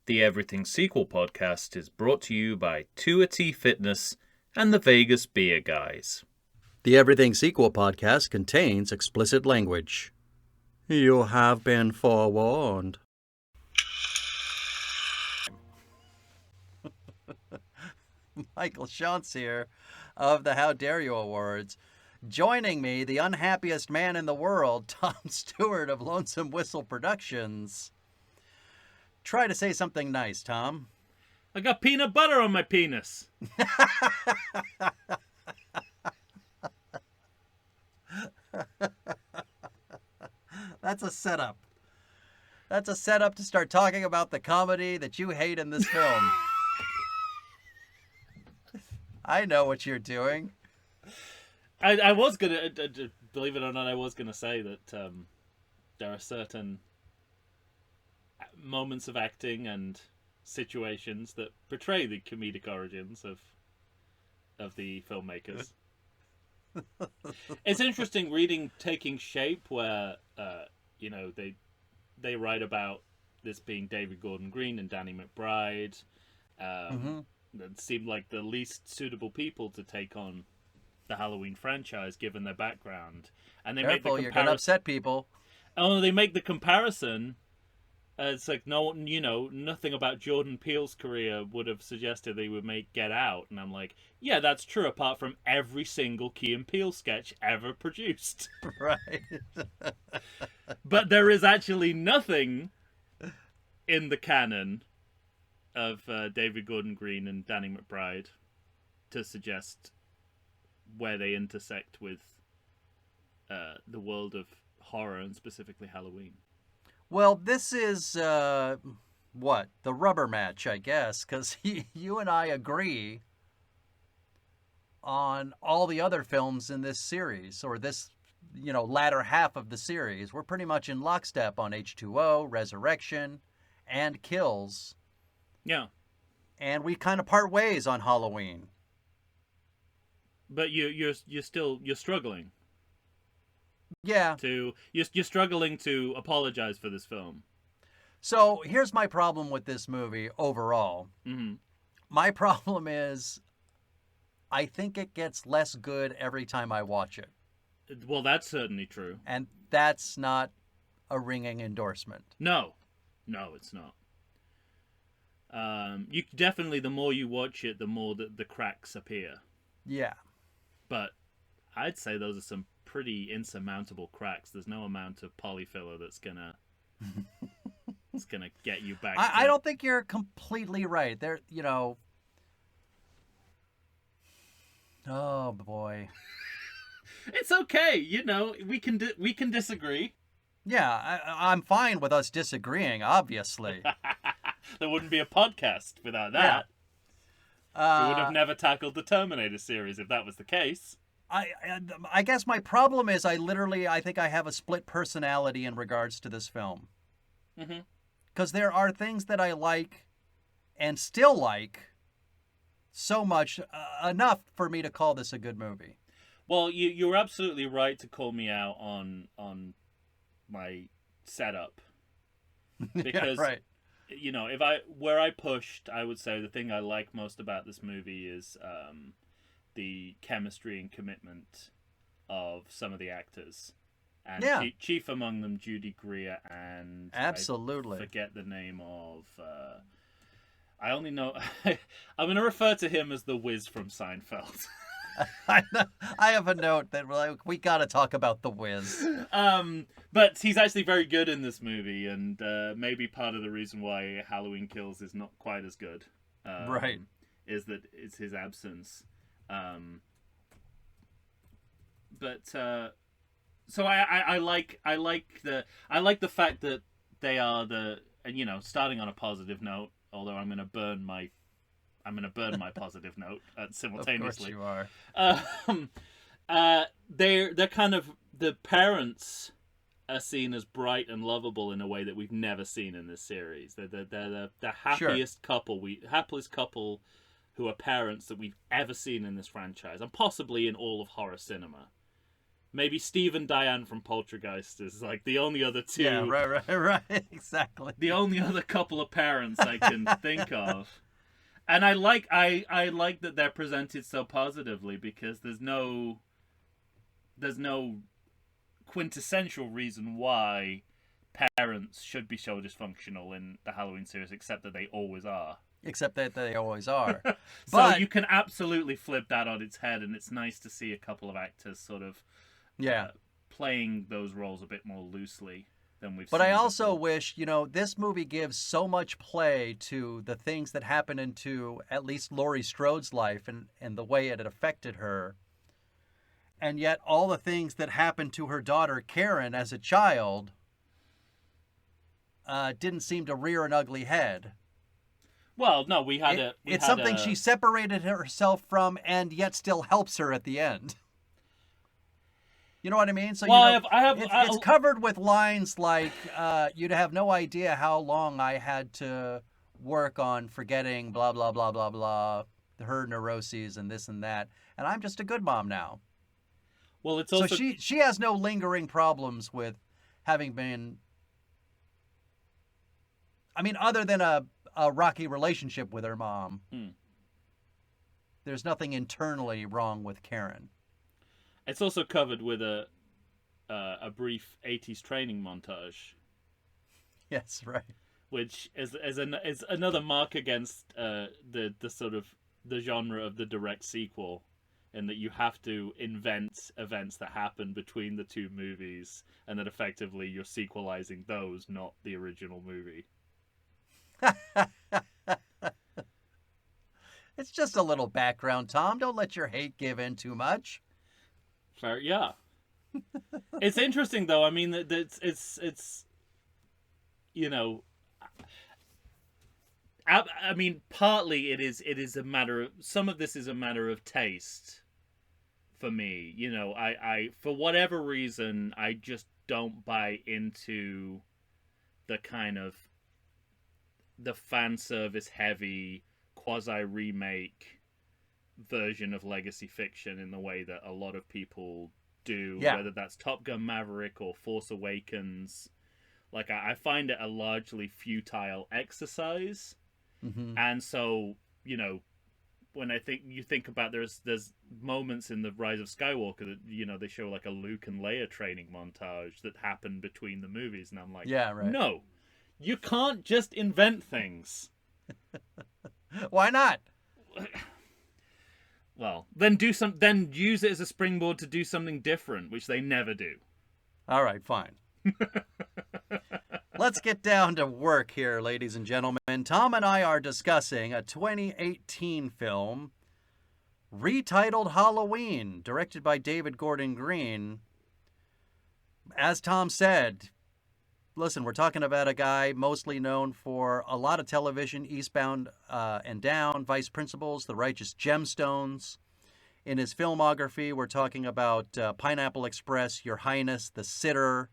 The Everything Sequel podcast is brought to you by Tuity Fitness and the Vegas Beer Guys. The Everything Sequel podcast contains explicit language. You have been forewarned. Michael Shantz here of the How Dare You Awards. Joining me, the unhappiest man in the world, Tom Stewart of Lonesome Whistle Productions. Try to say something nice, Tom. I got peanut butter on my penis. That's a setup. That's a setup to start talking about the comedy that you hate in this film. I know what you're doing. I was going to, believe it or not, I was going to say that there are certain moments of acting and situations that portray the comedic origins of the filmmakers. It's interesting reading Taking Shape, where they write about this being David Gordon Green and Danny McBride. That seemed like the least suitable people to take on the Halloween franchise, given their background. And they make the you're gonna upset people. Oh, they make the comparison. It's like nothing about Jordan Peele's career would have suggested they would make Get Out, and I'm like, yeah, that's true. Apart from every single Key and Peele sketch ever produced, right? But there is actually nothing in the canon of David Gordon Green and Danny McBride to suggest where they intersect with the world of horror and specifically Halloween. Well, this is, the rubber match, I guess, because you and I agree on all the other films in this series, or this, latter half of the series. We're pretty much in lockstep on H2O, Resurrection, and Kills. Yeah. And we kind of part ways on Halloween. But you're struggling. Yeah. You're struggling to apologize for this film. So here's my problem with this movie overall. Mm-hmm. My problem is I think it gets less good every time I watch it. Well, that's certainly true. And that's not a ringing endorsement. No, it's not. You definitely, the more you watch it, the more the cracks appear. Yeah. But I'd say those are some pretty insurmountable cracks. There's no amount of polyfiller that's gonna get you back. I don't think you're completely right. There, oh boy. It's okay. We can disagree. Yeah, I'm fine with us disagreeing. Obviously, there wouldn't be a podcast without that. Yeah. We would have never tackled the Terminator series if that was the case. I guess my problem is I think I have a split personality in regards to this film. Mm-hmm. Because there are things that I like and still like so much, enough for me to call this a good movie. Well, you're absolutely right to call me out on my setup. Because, yeah, right. where I pushed, I would say the thing I like most about this movie is the chemistry and commitment of some of the actors, and chief among them Judy Greer and absolutely I forget the name of. I only know I'm going to refer to him as the Wiz from Seinfeld. I have a note that we got to talk about the Wiz. But he's actually very good in this movie, and maybe part of the reason why Halloween Kills is not quite as good, right, is that it's his absence. So I like the fact that they are starting on a positive note. Although I'm gonna burn my positive note simultaneously. Of course you are. They're kind of, the parents are seen as bright and lovable in a way that we've never seen in this series. They're the happiest couple who are parents that we've ever seen in this franchise, and possibly in all of horror cinema. Maybe Steve and Diane from Poltergeist is like the only other two. Yeah, right, exactly. The only other couple of parents I can think of. And I like that they're presented so positively, because there's no quintessential reason why parents should be so dysfunctional in the Halloween series, except that they always are. Except that they always are. So But you can absolutely flip that on its head, and it's nice to see a couple of actors sort of yeah. playing those roles a bit more loosely than we've But seen I also before. wish, this movie gives so much play to the things that happened into at least Laurie Strode's life and the way it had affected her. And yet all the things that happened to her daughter, Karen, as a child, didn't seem to rear an ugly head. Well, no, we had It's something she separated herself from and yet still helps her at the end. You know what I mean? So Well, it's covered with lines like, "You'd have no idea how long I had to work on forgetting blah blah blah blah blah, her neuroses and this and that, and I'm just a good mom now." Well, it's also So she has no lingering problems with having been. I mean, other than a rocky relationship with her mom, there's nothing internally wrong with Karen. It's also covered with a brief 80s training montage, Yes, right. which is another mark against the sort of the genre of the direct sequel, in that you have to invent events that happen between the two movies, and that effectively you're sequelizing those, not the original movie. It's just a little background, Tom. Don't let your hate give in too much. Fair, yeah. It's interesting though. I mean, that it's I mean, partly it is a matter of, some of this is a matter of taste for me. I for whatever reason, I just don't buy into the kind of the fan service heavy quasi remake version of legacy fiction in the way that a lot of people do, Yeah. whether that's Top Gun Maverick or Force Awakens. Like, I find it a largely futile exercise. Mm-hmm. And so, when you think about, there's moments in the Rise of Skywalker that, they show like a Luke and Leia training montage that happened between the movies, and I'm like, Yeah, right. no, you can't just invent things. Why not? Well, then then use it as a springboard to do something different, which they never do. All right, fine. Let's get down to work here, ladies and gentlemen. Tom and I are discussing a 2018 film retitled Halloween, directed by David Gordon Green. As Tom said, listen, we're talking about a guy mostly known for a lot of television, Eastbound and Down, Vice Principals, The Righteous Gemstones. In his filmography, we're talking about Pineapple Express, Your Highness, The Sitter.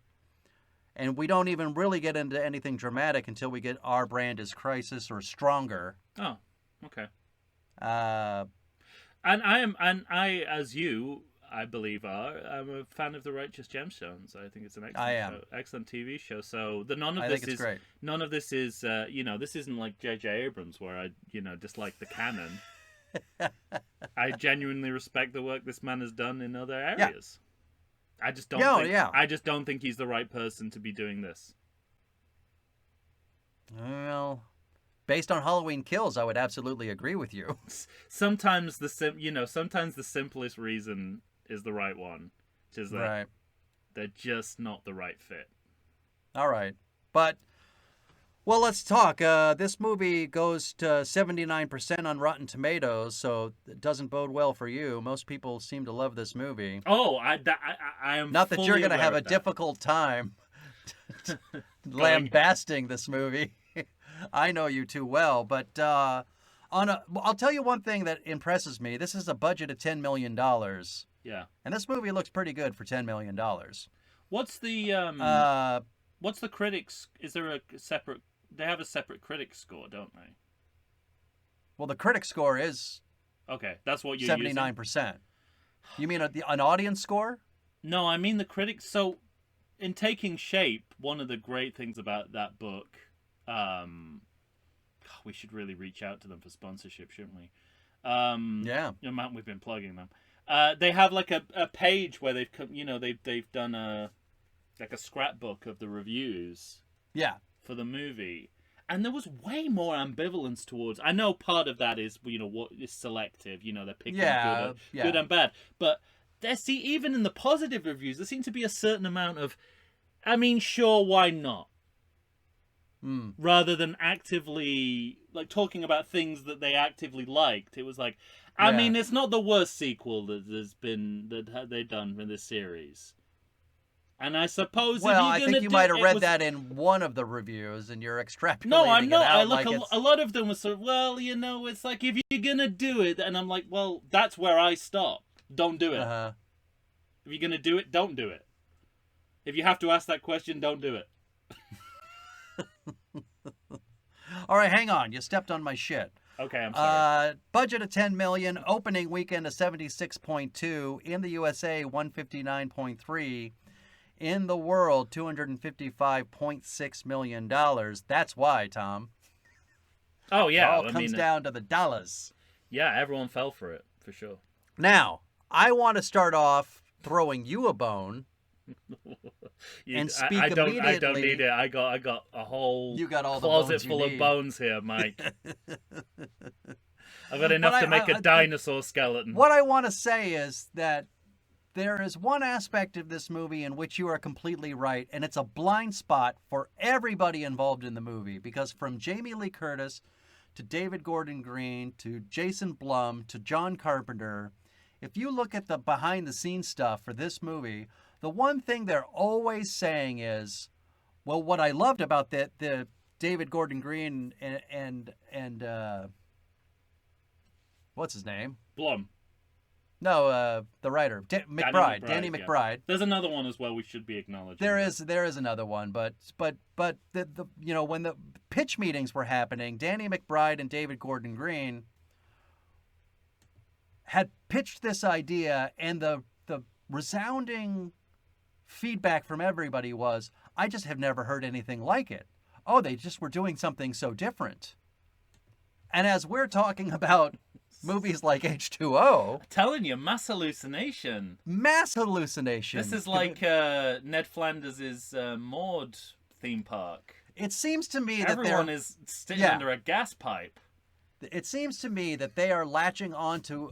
And we don't even really get into anything dramatic until we get Our Brand is Crisis or Stronger. Oh, okay. Uh, And I, as you, I believe, I'm a fan of The Righteous Gemstones. I think it's an excellent TV show. So none of this is this isn't like J.J. Abrams, where I dislike the canon. I genuinely respect the work this man has done in other areas. I just don't. I just don't think he's the right person to be doing this. Well, based on Halloween Kills, I would absolutely agree with you. Sometimes sometimes the simplest reason is the right one, which is that they're just not the right fit. All right, but well, let's talk. This movie goes to 79% on Rotten Tomatoes, so it doesn't bode well for you. Most people seem to love this movie. Oh, I am not that you're going to have a that. difficult time lambasting this movie. I know you too well, but I'll tell you one thing that impresses me. This is a budget of $10 million. Yeah. And this movie looks pretty good for $10 million. What's the critics? Is there a separate? They have a separate critic score, don't they? Well, the critic score is okay. That's what you're 79%. You mean an audience score? No, I mean the critics. So, in Taking Shape, one of the great things about that book, we should really reach out to them for sponsorship, shouldn't we? Yeah. We've been plugging them. They have like a page where they've done a scrapbook of the reviews. Yeah. For the movie, and there was way more ambivalence towards. I know part of that is what is selective. They're picking good and bad, but even in the positive reviews, there seemed to be a certain amount of, I mean, sure, why not? Rather than actively talking about things that they actively liked. It was like, I mean, it's not the worst sequel that they've done in this series. And I suppose I think you might have read that in one of the reviews, and you're extrapolating. No, I'm not. I look a lot of them were sort of, it's like if you're gonna do it, and I'm like, well, that's where I stop. Don't do it. Uh-huh. If you're gonna do it, don't do it. If you have to ask that question, don't do it. All right, hang on. You stepped on my shit. Okay, I'm sorry. Budget of $10 million, opening weekend of 76.2 in the USA, 159.3. In the world, $255.6 million. That's why, Tom. Oh, yeah. It all comes down to the dollars. Yeah, everyone fell for it, for sure. Now, I want to start off throwing you a bone. And speak immediately. I don't need it. I got a whole closet full of bones here, Mike. I've got enough to make a dinosaur skeleton. What I want to say is that there is one aspect of this movie in which you are completely right, and it's a blind spot for everybody involved in the movie, because from Jamie Lee Curtis to David Gordon Green to Jason Blum to John Carpenter, if you look at the behind-the-scenes stuff for this movie, the one thing they're always saying is, well, what I loved about the David Gordon Green and what's his name? Blum. No, the writer, McBride, Danny McBride. Yeah. There's another one as well we should be acknowledging. There is another one, but the when the pitch meetings were happening, Danny McBride and David Gordon Green had pitched this idea, and the resounding feedback from everybody was, I just have never heard anything like it. Oh, they just were doing something so different. And as we're talking about movies like H2O. I'm telling you, mass hallucination. Mass hallucination. This is like Ned Flanders' Maud theme park. It seems to me that everyone is sitting under a gas pipe. It seems to me that they are latching onto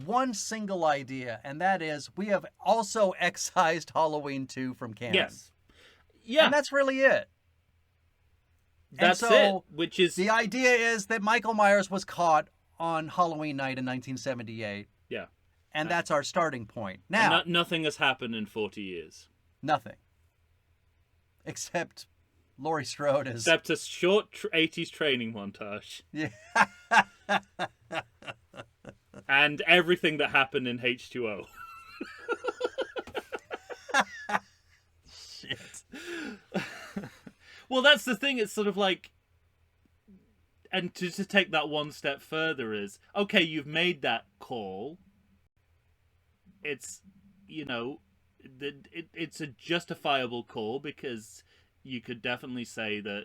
one single idea, and that is, we have also excised Halloween 2 from canon. Yes. Yeah. And that's really it. That's it. Which is... The idea is that Michael Myers was caught on Halloween night in 1978. Yeah. And that's our starting point. Now, nothing has happened in 40 years. Nothing. Except Laurie Strode is... Except a short 80s training montage. Yeah. And everything that happened in H2O. Shit. Well, that's the thing. It's sort of like... And to take that one step further is, okay, you've made that call. It's, it's a justifiable call, because you could definitely say that...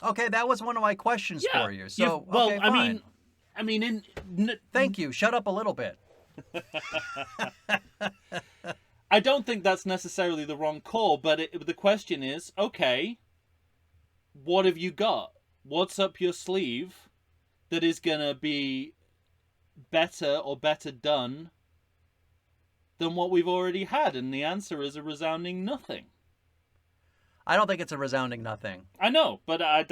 Okay, that was one of my questions for you. So, well, okay, fine. I mean, Thank you. Shut up a little bit. I don't think that's necessarily the wrong call, but the question is, okay, what have you got? What's up your sleeve that is going to be better or better done than what we've already had? And the answer is a resounding nothing. I don't think it's a resounding nothing. I know, but I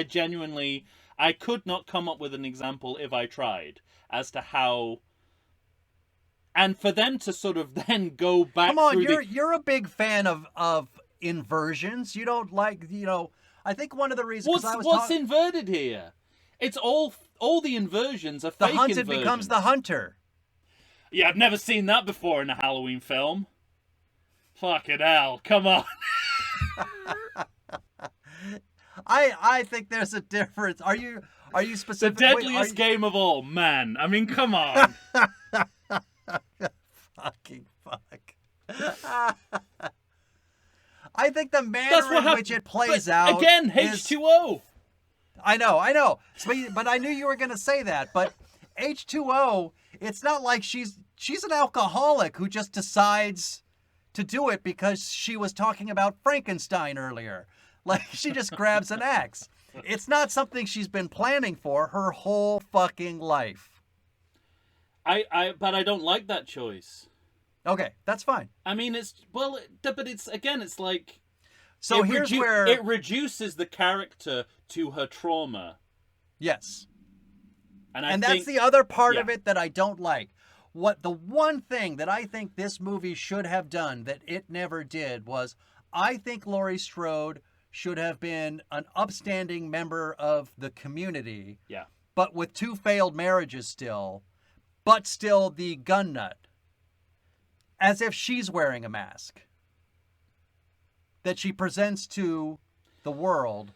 genuinely, I could not come up with an example if I tried as to how... And for them to sort of then go back... Come on, you're a big fan of inversions. You don't like, I think one of the reasons... What's inverted here? It's all the inversions are fake inversions. The hunted becomes the hunter. Yeah, I've never seen that before in a Halloween film. Fucking hell, come on. I think there's a difference. Are you specific? The deadliest game of all, man. I mean, come on. Fucking fuck. I think the manner in which it plays out again. is... H2O. I know. But I knew you were going to say that. But H2O, it's not like she's an alcoholic who just decides to do it because she was talking about Frankenstein earlier. Like, she just grabs an axe. It's not something she's been planning for her whole fucking life. But I don't like that choice. Okay, that's fine. I mean, but it's like... So here's where... It reduces the character to her trauma. Yes. And that's the other part of it that I don't like. The one thing that I think this movie should have done that it never did was, I think Laurie Strode should have been an upstanding member of the community. Yeah. But with 2 failed marriages still, but still the gun nut. As if she's wearing a mask that she presents to the world.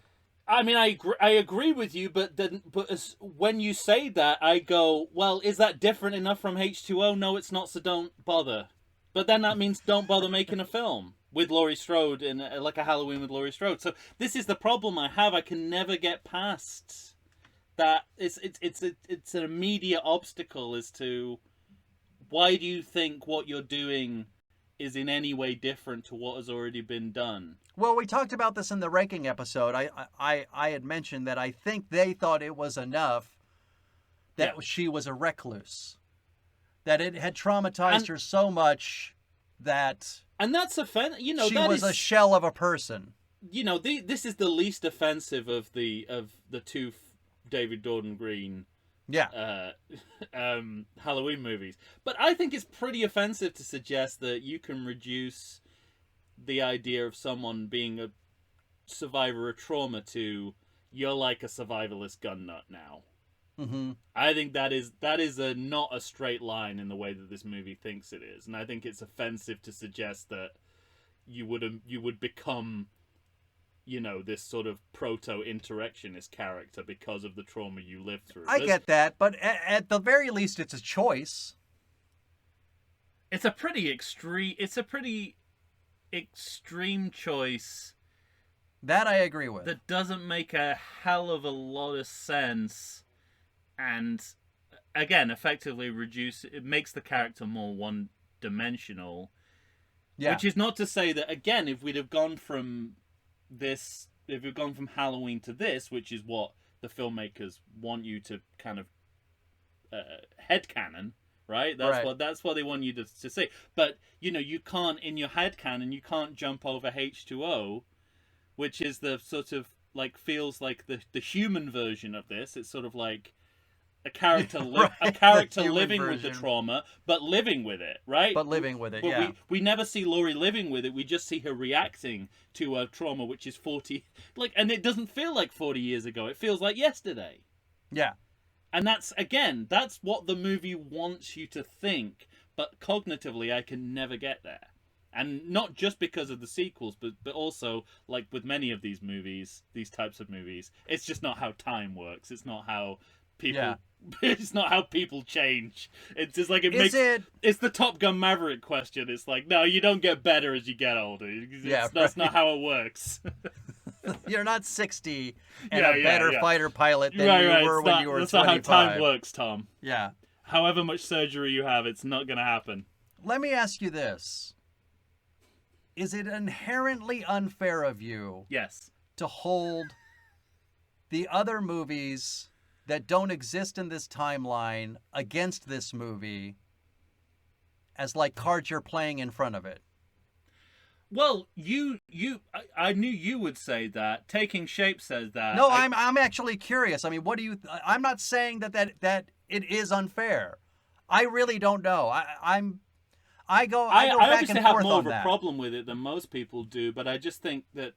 I mean, I agree with you, but when you say that, I go, well, is that different enough from H2O? No, it's not, so don't bother. But then that means don't bother making a film with Laurie Strode, and like a Halloween with Laurie Strode. So this is the problem I have. I can never get past that. It's an immediate obstacle as to why do you think what you're doing is in any way different to what has already been done. Well, we talked about this in the ranking episode. I had mentioned that I think they thought it was enough that she was a recluse, that it had traumatized her so much that, and that's she was a shell of a person. This is the least offensive of the 2 David Gordon Green Halloween movies. But I think it's pretty offensive to suggest that you can reduce the idea of someone being a survivor of trauma to, you're like a survivalist gun nut now. Mm-hmm. I think that is not a straight line in the way that this movie thinks it is, and I think it's offensive to suggest that you would become, this sort of proto-interactionist character because of the trauma you lived through. I get that, but at the very least, it's a choice. It's a pretty extreme choice. That I agree with. That doesn't make a hell of a lot of sense, and again, effectively it makes the character more one-dimensional. Yeah. Which is not to say that, again, if we'd have gone from Halloween to this, which is what the filmmakers want you to kind of headcanon, right? That's what they want you to say. But you can't, in your headcanon, you can't jump over H2O, which is the sort of like, feels like the human version of this. It's sort of like a character living with the trauma, but living with it, right? But living with it, yeah. We never see Laurie living with it. We just see her reacting to a trauma which is 40, and it doesn't feel like 40 years ago. It feels like yesterday. Yeah. And that's what the movie wants you to think, but cognitively I can never get there. And not just because of the sequels, but also, like with many of these movies, these types of movies, it's just not how time works. It's not how people... Yeah. It's not how people change. It's just like it's the Top Gun Maverick question. It's like, no, you don't get better as you get older. That's not how it works. You're not 60 and a better fighter pilot than you were when you were 25. That's not how time works, Tom. Yeah. However much surgery you have, it's not going to happen. Let me ask you this. Is it inherently unfair of you to hold the other movies that don't exist in this timeline against this movie as like cards you're playing in front of it? Well, I knew you would say that. Taking Shape says that. No, I'm actually curious. I mean, what do you? I'm not saying that it is unfair. I really don't know. I go back and forth on that. I obviously have more of a problem with it than most people do, but I just think that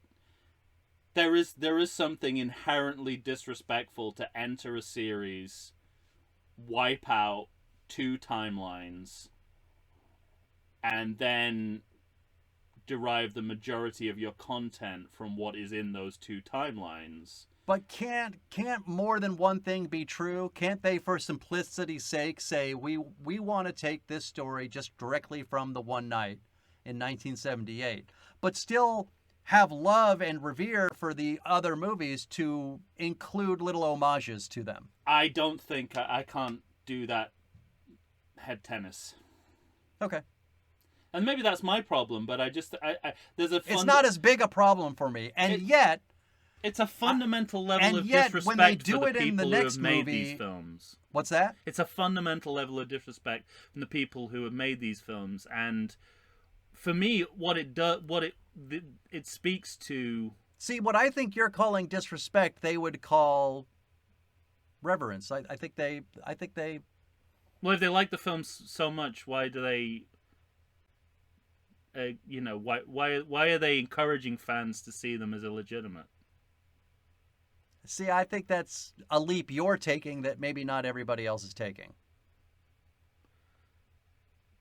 there is something inherently disrespectful to enter a series, wipe out 2 timelines, and then derive the majority of your content from what is in those 2 timelines. But can't more than one thing be true? Can't they, for simplicity's sake, say we want to take this story just directly from The One Night in 1978, but still have love and revere for the other movies to include little homages to them. I don't think I can't do that head tennis. Okay. And maybe that's my problem, but I there's a It's not as big a problem for me, and yet it's a fundamental level and of yet, disrespect when they for do the it in the people who next have made movie- these films. what's that? It's a fundamental level of disrespect from the people who have made these films, and for me, what it speaks to. See, what I think you're calling disrespect, they would call reverence. I think they. Well, if they like the films so much, why do they? Why are they encouraging fans to see them as illegitimate? See, I think that's a leap you're taking that maybe not everybody else is taking.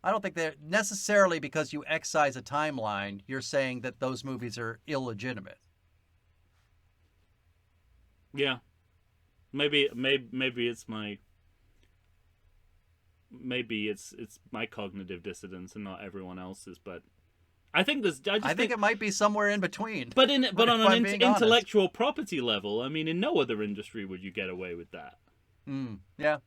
I don't think they're necessarily because you excise a timeline, you're saying that those movies are illegitimate. Yeah, maybe it's my cognitive dissonance and not everyone else's, but I think I think it might be somewhere in between. But on if an I'm being honest. intellectual property level, I mean, in no other industry would you get away with that. Yeah.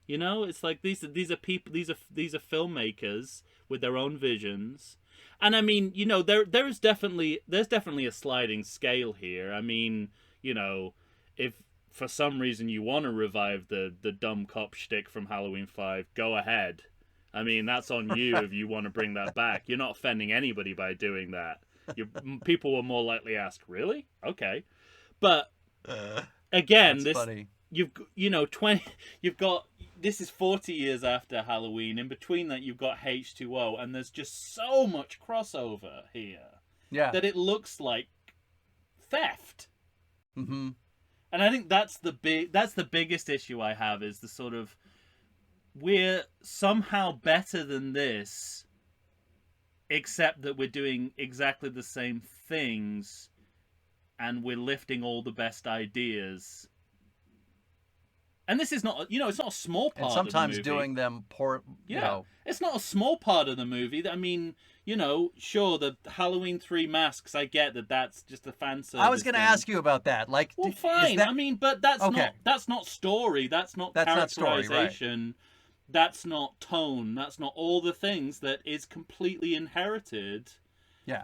You know, it's like these are people, these are filmmakers with their own visions, and I mean, you know, there's definitely a sliding scale here. I mean, you know, if for some reason you want to revive the dumb cop shtick from Halloween 5, go ahead. I mean, that's on you if you want to bring that back. You're not offending anybody by doing that. People will more likely ask, really? Okay. But again, That's funny. You've got this is 40 years after Halloween. In between that, you've got H2O, and there's just so much crossover here that it looks like theft. Mm-hmm. And I think that's the biggest issue I have, is the sort of, we're somehow better than this, except that we're doing exactly the same things, and we're lifting all the best ideas. And this is not, it's not a small part of the movie. And sometimes doing them poor, It's not a small part of the movie. I mean, sure, the Halloween 3 masks, I get that that's just a fan service. I was going to ask you about that. Like, well, fine. I mean, but that's not story. That's not characterization. Right. That's not tone. That's not all the things that is completely inherited. Yeah.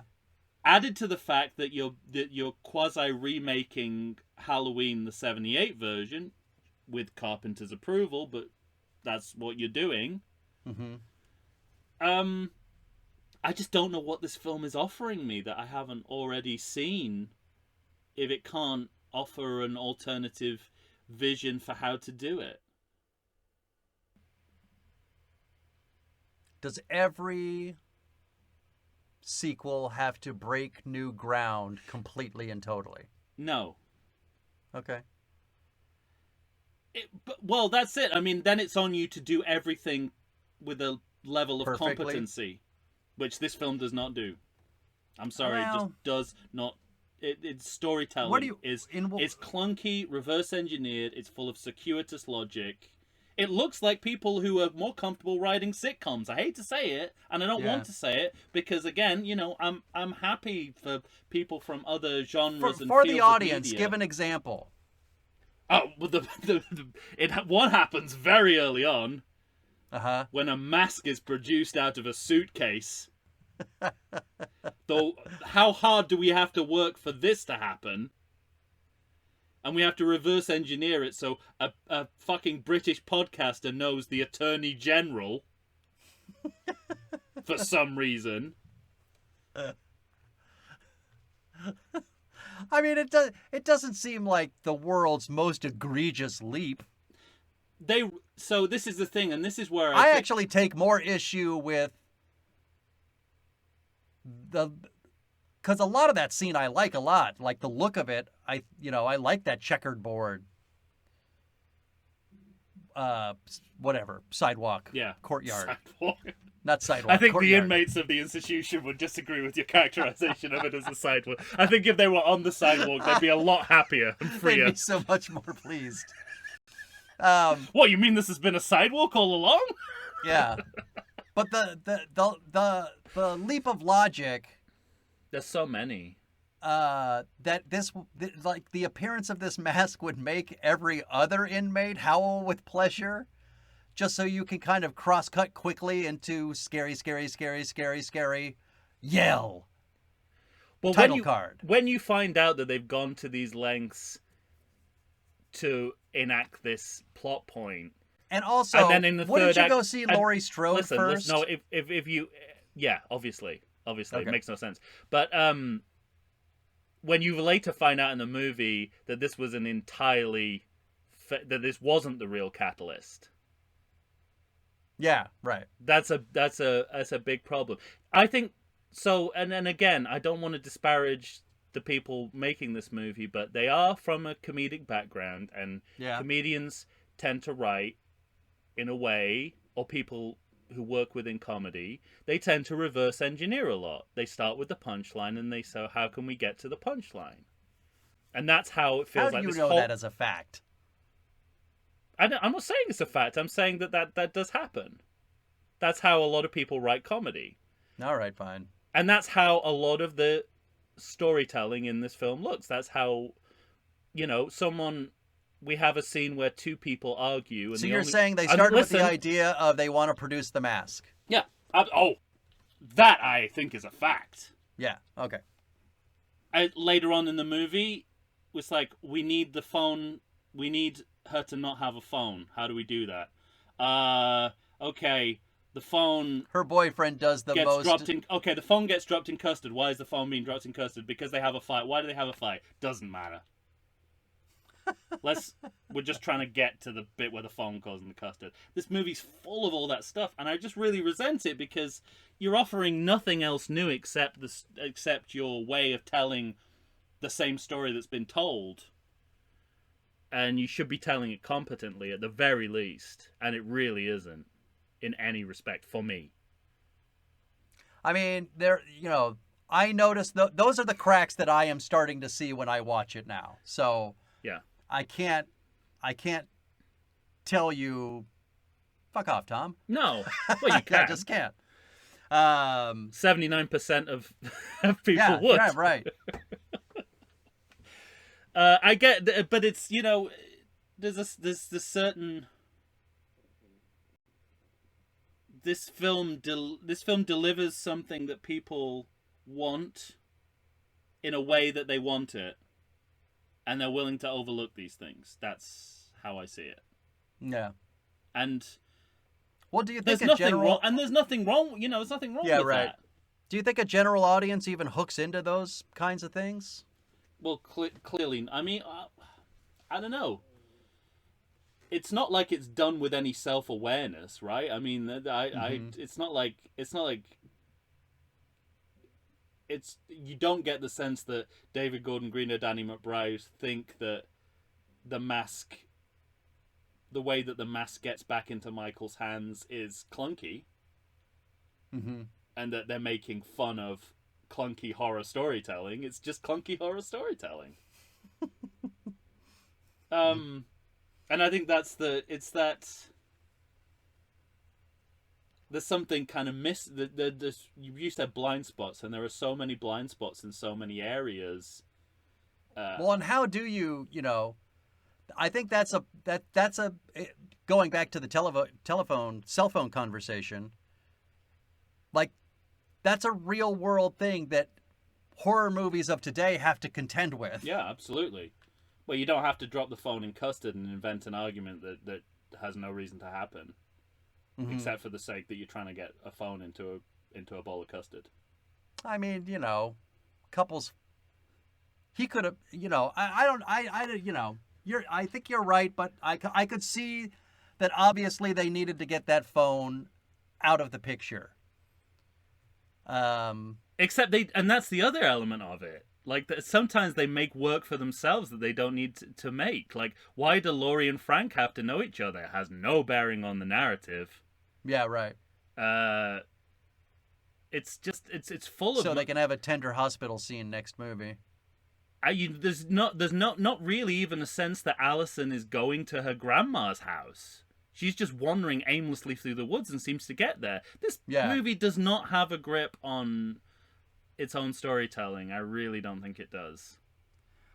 Added to the fact that you're quasi remaking Halloween the 78 version with Carpenter's approval, but that's what you're doing. Mm-hmm. I just don't know what this film is offering me that I haven't already seen, if it can't offer an alternative vision for how to do it. Does every sequel have to break new ground completely and totally? No. Okay. Well, that's it. I mean, then it's on you to do everything with a level of Perfectly. competency, which this film does not do. I'm sorry, it just does not. Its storytelling is clunky, reverse engineered. It's full of circuitous logic. It looks like people who are more comfortable writing sitcoms. I hate to say it, and I don't want to say it, because again, I'm happy for people from other genres and for fields the of audience. media. Give an example. Oh, well, one happens very early on. When a mask is produced out of a suitcase. Though, how hard do we have to work for this to happen? And we have to reverse engineer it so a fucking British podcaster knows the Attorney General for some reason. I mean, it doesn't seem like the world's most egregious leap. So this is the thing, and this is where I actually take more issue with because a lot of that scene I like a lot, like the look of it. I like that checkered board, sidewalk, courtyard, sidewalk. Not sidewalk. I think courtyard. The inmates of the institution would disagree with your characterization of it as a sidewalk. I think if they were on the sidewalk, they'd be a lot happier and freer. They'd be so much more pleased. What, you mean this has been a sidewalk all along? Yeah, but the leap of logic. There's so many. that like the appearance of this mask would make every other inmate howl with pleasure, just so you can kind of cross-cut quickly into scary, scary, scary, scary, scary, yell. Well, Title card. When you find out that they've gone to these lengths to enact this plot point, and also, and then in the wouldn't third you act, go see Laurie Strode listen, first? No, if you, yeah, obviously, Okay. it makes no sense. But when you later find out in the movie that this was an entirely that this wasn't the real catalyst. Yeah, right. That's a big problem. I think so. And then again, I don't want to disparage the people making this movie, but they are from a comedic background, and comedians tend to write in a way, or people who work within comedy, they tend to reverse engineer a lot. They start with the punchline, and they say, how can we get to the punchline? And that's how it feels. How do you know that as a fact? I'm not saying it's a fact. I'm saying that does happen. That's how a lot of people write comedy. All right, fine. And that's how a lot of the storytelling in this film looks. That's how, we have a scene where two people argue. And so you're saying they started with the idea of they want to produce the mask. Yeah. That I think is a fact. Yeah, okay. Later on in the movie, it's like, we need the phone. We need her to not have a phone. How do we do that? Okay, the phone... Her boyfriend does the most... Okay, the phone gets dropped in custard. Why is the phone being dropped in custard? Because they have a fight. Why do they have a fight? Doesn't matter. We're just trying to get to the bit where the phone goes in the custard. This movie's full of all that stuff, and I just really resent it because you're offering nothing else new except your way of telling the same story that's been told. And you should be telling it competently at the very least, and it really isn't in any respect for me. I mean, I noticed those are the cracks that I am starting to see when I watch it now. So yeah, I can't tell you, fuck off, Tom. No, well, you can. I just can't. 79% of people would. Yeah, right. I get, but it's there's this certain. This film delivers something that people want in a way that they want it, and they're willing to overlook these things. That's how I see it. Yeah. And well, do you think there's nothing wrong? And there's nothing wrong. There's nothing wrong with that. Do you think a general audience even hooks into those kinds of things? Well, clearly, I mean, I don't know. It's not like it's done with any self-awareness, right? I mean, it's not like you don't get the sense that David Gordon Green or Danny McBride think that the way that the mask gets back into Michael's hands is clunky, and that they're making fun of clunky horror storytelling. It's just clunky horror storytelling. And I think there's something kind of you used to have blind spots, and there are so many blind spots in so many areas. Well, and how do you, I think that's a going back to the cell phone conversation. Like, that's a real world thing that horror movies of today have to contend with. Yeah, absolutely. Well, you don't have to drop the phone in custard and invent an argument that has no reason to happen, except for the sake that you're trying to get a phone into a bowl of custard. I mean, couples. He could have, I think you're right, but I could see that obviously they needed to get that phone out of the picture. Except and that's the other element of it. Like, sometimes they make work for themselves that they don't need to make. Like, why do Laurie and Frank have to know each other? It has no bearing on the narrative. Yeah, right. It's just it's full of. So they can have a tender hospital scene next movie. There's not really even a sense that Allison is going to her grandma's house. She's just wandering aimlessly through the woods and seems to get there. This movie does not have a grip on its own storytelling. I really don't think it does.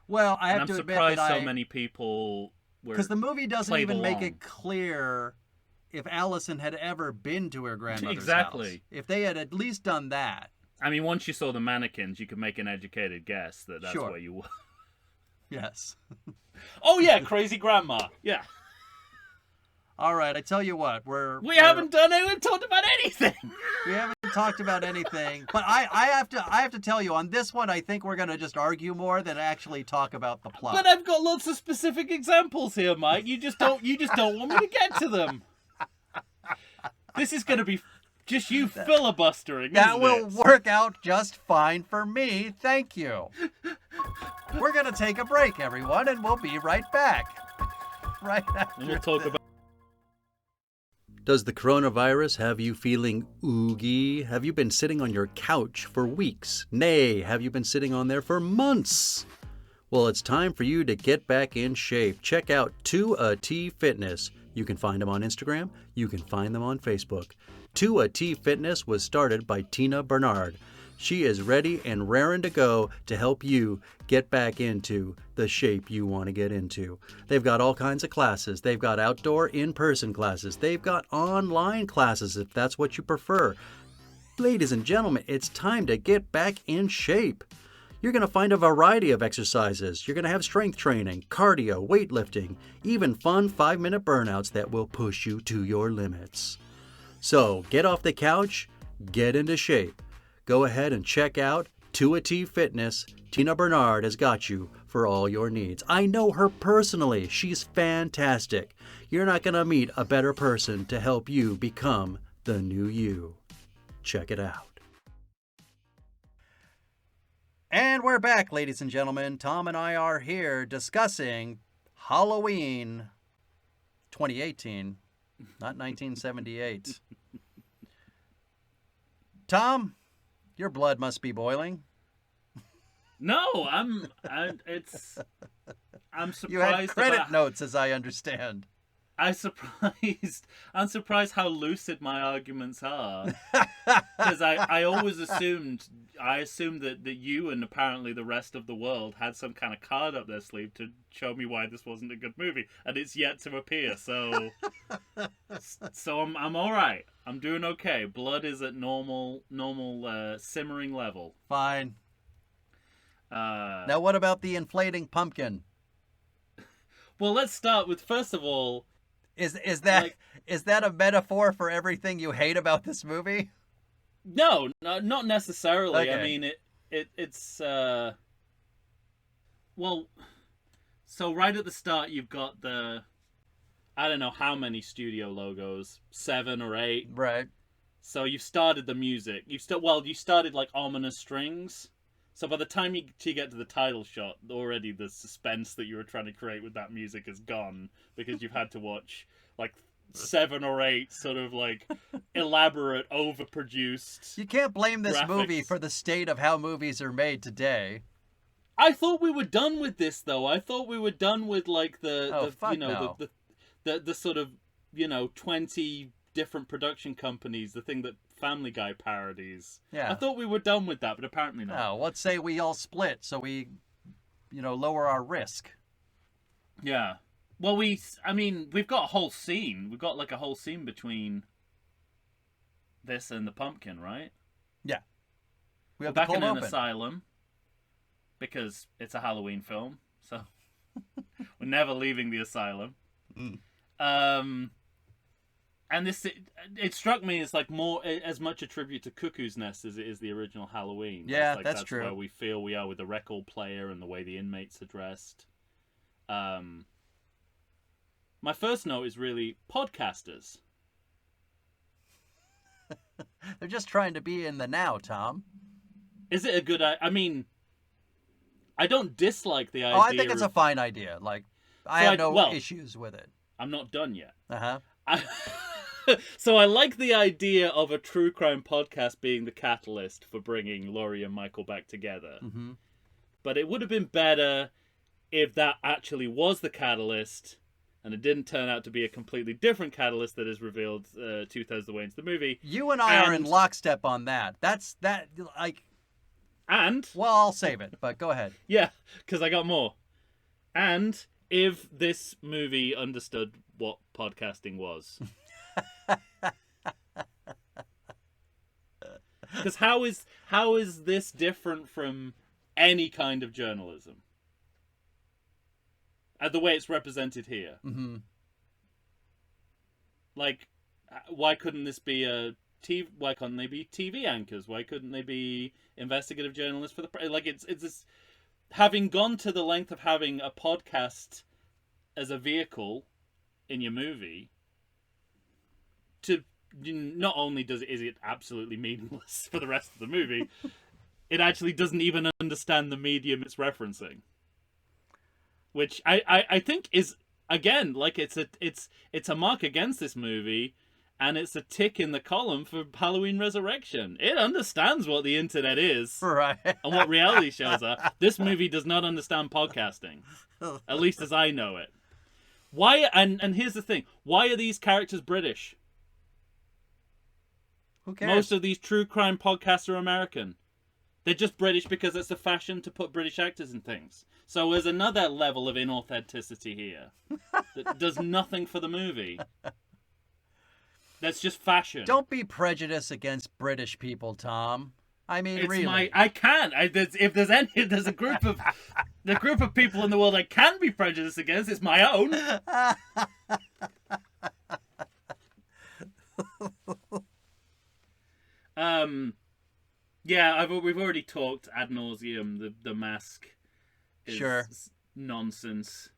Well, I And have I'm to admit surprised that so many people were because the movie doesn't played even make along. it clear if Allison had ever been to her grandmother's Exactly. house. If they had at least done that. I mean, once you saw the mannequins, you could make an educated guess that that's Sure. where you were. Yes. Oh yeah, crazy grandma. Yeah. All right, I tell you what, We haven't talked about anything. we haven't talked about anything, but I have to tell you on this one, I think we're gonna just argue more than actually talk about the plot. But I've got lots of specific examples here, Mike. You just don't want me to get to them. This is going to be just you filibustering. That isn't will it? work out just fine for me. Thank you. We're gonna take a break, everyone, and we'll be right back. Right after And we'll talk this. about. Does the coronavirus have you feeling oogie? Have you been sitting on your couch for weeks? Nay, have you been sitting on there for months? Well, it's time for you to get back in shape. Check out 2AT Fitness. You can find them on Instagram. You can find them on Facebook. 2AT Fitness was started by Tina Bernard. She is ready and raring to go to help you get back into the shape you want to get into. They've got all kinds of classes. They've got outdoor in-person classes. They've got online classes if that's what you prefer. Ladies and gentlemen, it's time to get back in shape. You're going to find a variety of exercises. You're going to have strength training, cardio, weightlifting, even fun 5-minute burnouts that will push you to your limits. So get off the couch, get into shape. Go ahead and check out 2AT Fitness. Tina Bernard has got you for all your needs. I know her personally. She's fantastic. You're not going to meet a better person to help you become the new you. Check it out. And we're back, ladies and gentlemen. Tom and I are here discussing Halloween 2018, not 1978. Tom, your blood must be boiling. No, I'm surprised. You had credit about, notes, as I understand. I'm surprised how lucid my arguments are. Because I always assumed that you and apparently the rest of the world had some kind of card up their sleeve to show me why this wasn't a good movie, and it's yet to appear. So I'm all right. I'm doing okay. Blood is at normal simmering level. Fine. Now, what about the inflating pumpkin? Well, let's start with, first of all, Is that a metaphor for everything you hate about this movie? No, not necessarily. Okay. I mean, it's well, so right at the start you've got I don't know how many studio logos, 7 or 8. Right. So you've started the music. You started like ominous strings. So by the time you get to the title shot, already the suspense that you were trying to create with that music is gone because you've had to watch like 7 or 8 sort of like elaborate, overproduced. You can't blame this graphics. movie for the state of how movies are made today. I thought we were done with this, though. I thought we were done with like the sort of 20 different production companies, the thing that Family Guy parodies. Yeah. I thought we were done with that, but apparently not. No, let's say we all split so we, lower our risk. Yeah. Well, we've got a whole scene. We've got like a whole scene between this and the pumpkin, right? Yeah. We're back in an asylum because it's a Halloween film, so we're never leaving the asylum. And it struck me as like more as much a tribute to Cuckoo's Nest as it is the original Halloween. Yeah, like, that's true. Where we feel we are with the record player and the way the inmates are dressed. My first note is really podcasters. They're just trying to be in the now, Tom. Is it a good? I mean, I don't dislike the idea. Oh, I think it's a fine idea. Like, I have no issues with it. I'm not done yet. Uh-huh. So I like the idea of a true crime podcast being the catalyst for bringing Laurie and Michael back together. Mm-hmm. But it would have been better if that actually was the catalyst and it didn't turn out to be a completely different catalyst that is revealed 2/3 of the way into the movie. You and I are in lockstep on that. Like, And Well, I'll save it, but go ahead. yeah, because I got more. And if this movie understood what podcasting was. Because how is this different from any kind of journalism? The way it's represented here. Mm-hmm. Like, why couldn't this be a TV? Why couldn't they be TV anchors? Why couldn't they be investigative journalists for the like? It's this, having gone to the length of having a podcast as a vehicle in your movie. To not only is it absolutely meaningless for the rest of the movie, it actually doesn't even understand the medium it's referencing, which I think is, again, like it's a mark against this movie, and it's a tick in the column for Halloween Resurrection. It understands what the internet is, Right. and what reality shows are. This movie does not understand podcasting, at least as I know it. Why? And here's the thing: why are these characters British? Who cares? Most of these true crime podcasts are American. They're just British because it's the fashion to put British actors in things. So there's another level of inauthenticity here that does nothing for the movie. That's just fashion. Don't be prejudiced against British people, Tom. I mean, It's really. I can't. There's a group of the group of people in the world I can be prejudiced against. It's my own. Yeah, we've already talked ad nauseum. The mask is Sure. nonsense.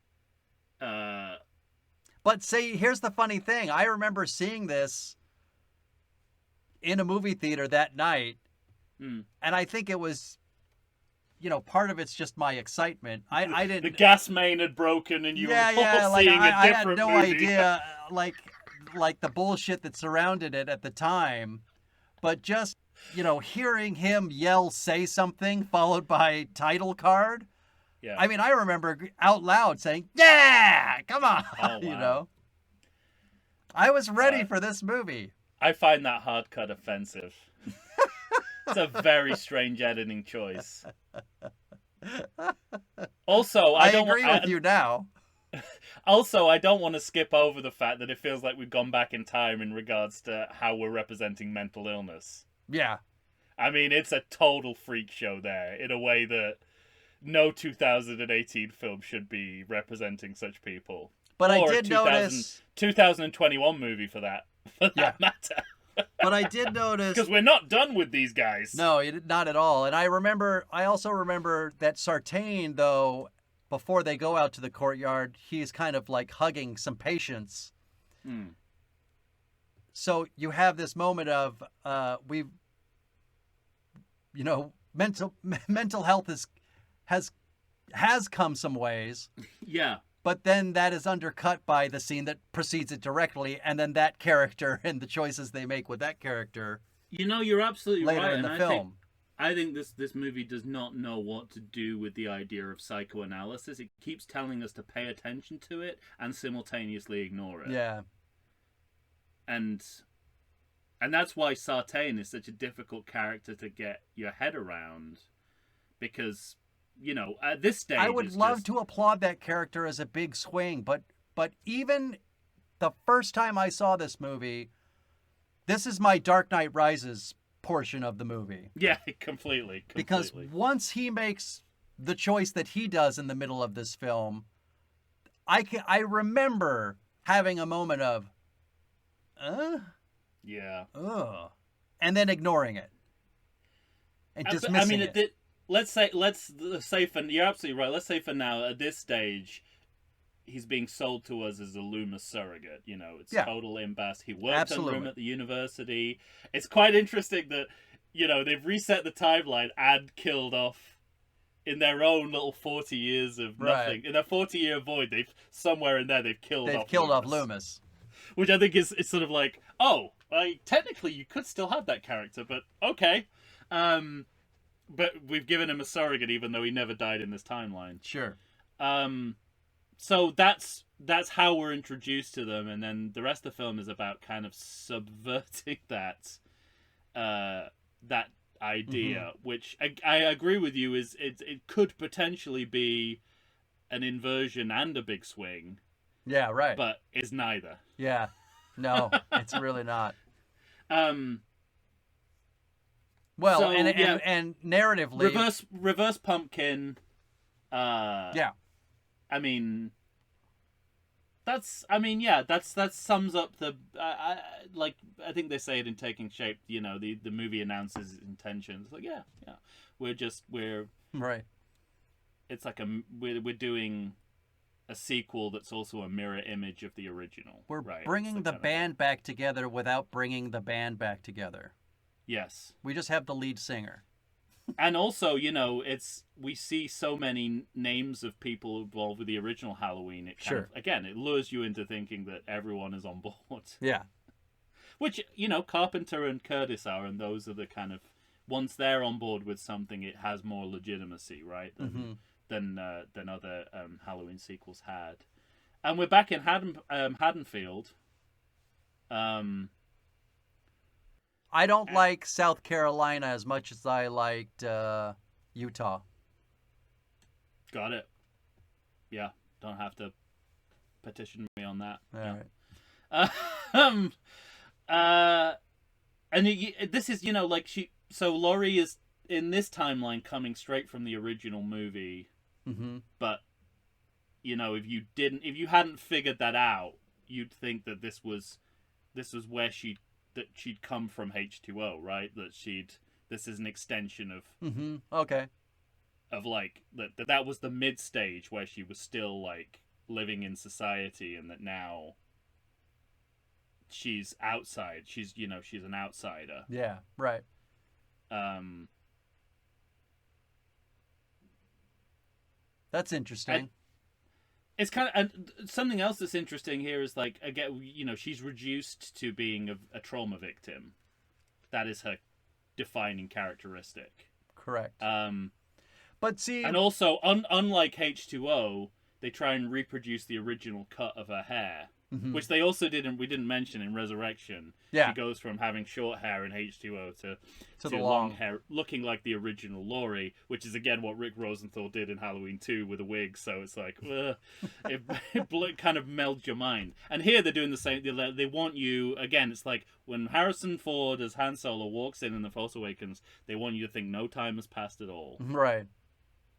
But see, here's the funny thing. I remember seeing this in a movie theater that night, and I think it was, part of it's just my excitement. I didn't. The gas main had broken, and you were all like seeing I a had different no movie. idea, like the bullshit that surrounded it at the time, but just hearing him say something followed by title card. Yeah. I mean, I remember out loud saying, "Yeah, come on," Oh, wow. I was ready for this movie. I find that hard cut offensive. It's a very strange editing choice. Also, I agree with you now. Also, I don't want to skip over the fact that it feels like we've gone back in time in regards to how we're representing mental illness. Yeah. I mean, it's a total freak show there, in a way that no 2018 film should be representing such people. But or I did notice 2021 movie for that matter. But I did notice Because we're not done with these guys. No, not at all. And I also remember that Sartain, though, before they go out to the courtyard, he's kind of like hugging some patients. So you have this moment of mental health has come some ways. Yeah. But then that is undercut by the scene that precedes it directly, and then that character and the choices they make with that character. You're absolutely later right. in the and film. I think this movie does not know what to do with the idea of psychoanalysis. It keeps telling us to pay attention to it and simultaneously ignore it. Yeah. And that's why Sartain is such a difficult character to get your head around, because at this stage I would love to applaud that character as a big swing, but even the first time I saw this movie, this is my Dark Knight Rises portion of the movie. Yeah, completely. Because once he makes the choice that he does in the middle of this film, I remember having a moment of, yeah, and then ignoring it and dismissing it. Let's say for, you're absolutely right. Let's say for now, at this stage, he's being sold to us as a Loomis surrogate. It's total imbas. He worked under him at the university. It's quite interesting that, they've reset the timeline and killed off in their own little 40 years of nothing. Right. In their 40-year void, they've killed off Loomis. Which I think is sort of like, technically you could still have that character, but okay. But we've given him a surrogate, even though he never died in this timeline. Sure. So that's how we're introduced to them, and then the rest of the film is about kind of subverting that idea, which I agree with you is it could potentially be an inversion and a big swing, Yeah, right. but is neither. Yeah. No, it's really not. Well, So, and narratively, reverse pumpkin. yeah, I mean, that sums up the. I think they say it in Taking Shape. You know, the movie announces its intentions. Like, yeah, we're right. It's like we're doing a sequel that's also a mirror image of the original. We're right? bringing the band back together without bringing the band back together. Yes. We just have the lead singer. And also, you know, we see so many names of people involved with the original Halloween. It kind of, again, it lures you into thinking that everyone is on board. Yeah. Which, you know, Carpenter and Curtis are, and those are the kind of, once they're on board with something, it has more legitimacy, right? Than other Halloween sequels had. And we're back in Haddonfield. I don't like South Carolina as much as I liked Utah. Got it. Yeah, don't have to petition me on that. All right. And this is, you know, like so Laurie is in this timeline coming straight from the original movie. But, you know, if you hadn't figured that out, you'd think that this was where she'd come from H2O, right? This is an extension of okay, of like that was the mid stage where she was still like living in society, and that now she's outside. She's an outsider. Yeah, right. That's interesting. It's kind of, and something else that's interesting here is like, again, you know, she's reduced to being a trauma victim. That is her defining characteristic. Correct. But see, and also, unlike H2O, they try and reproduce the original cut of her hair, which they also we didn't mention in Resurrection. Yeah. She goes from having short hair in H2O to the long hair, looking like the original Laurie, which is again what Rick Rosenthal did in Halloween 2 with a wig. So it's like, it kind of melds your mind. And here they're doing the same. They want you, again, it's like when Harrison Ford as Han Solo walks in The Force Awakens, they want you to think no time has passed at all. Right.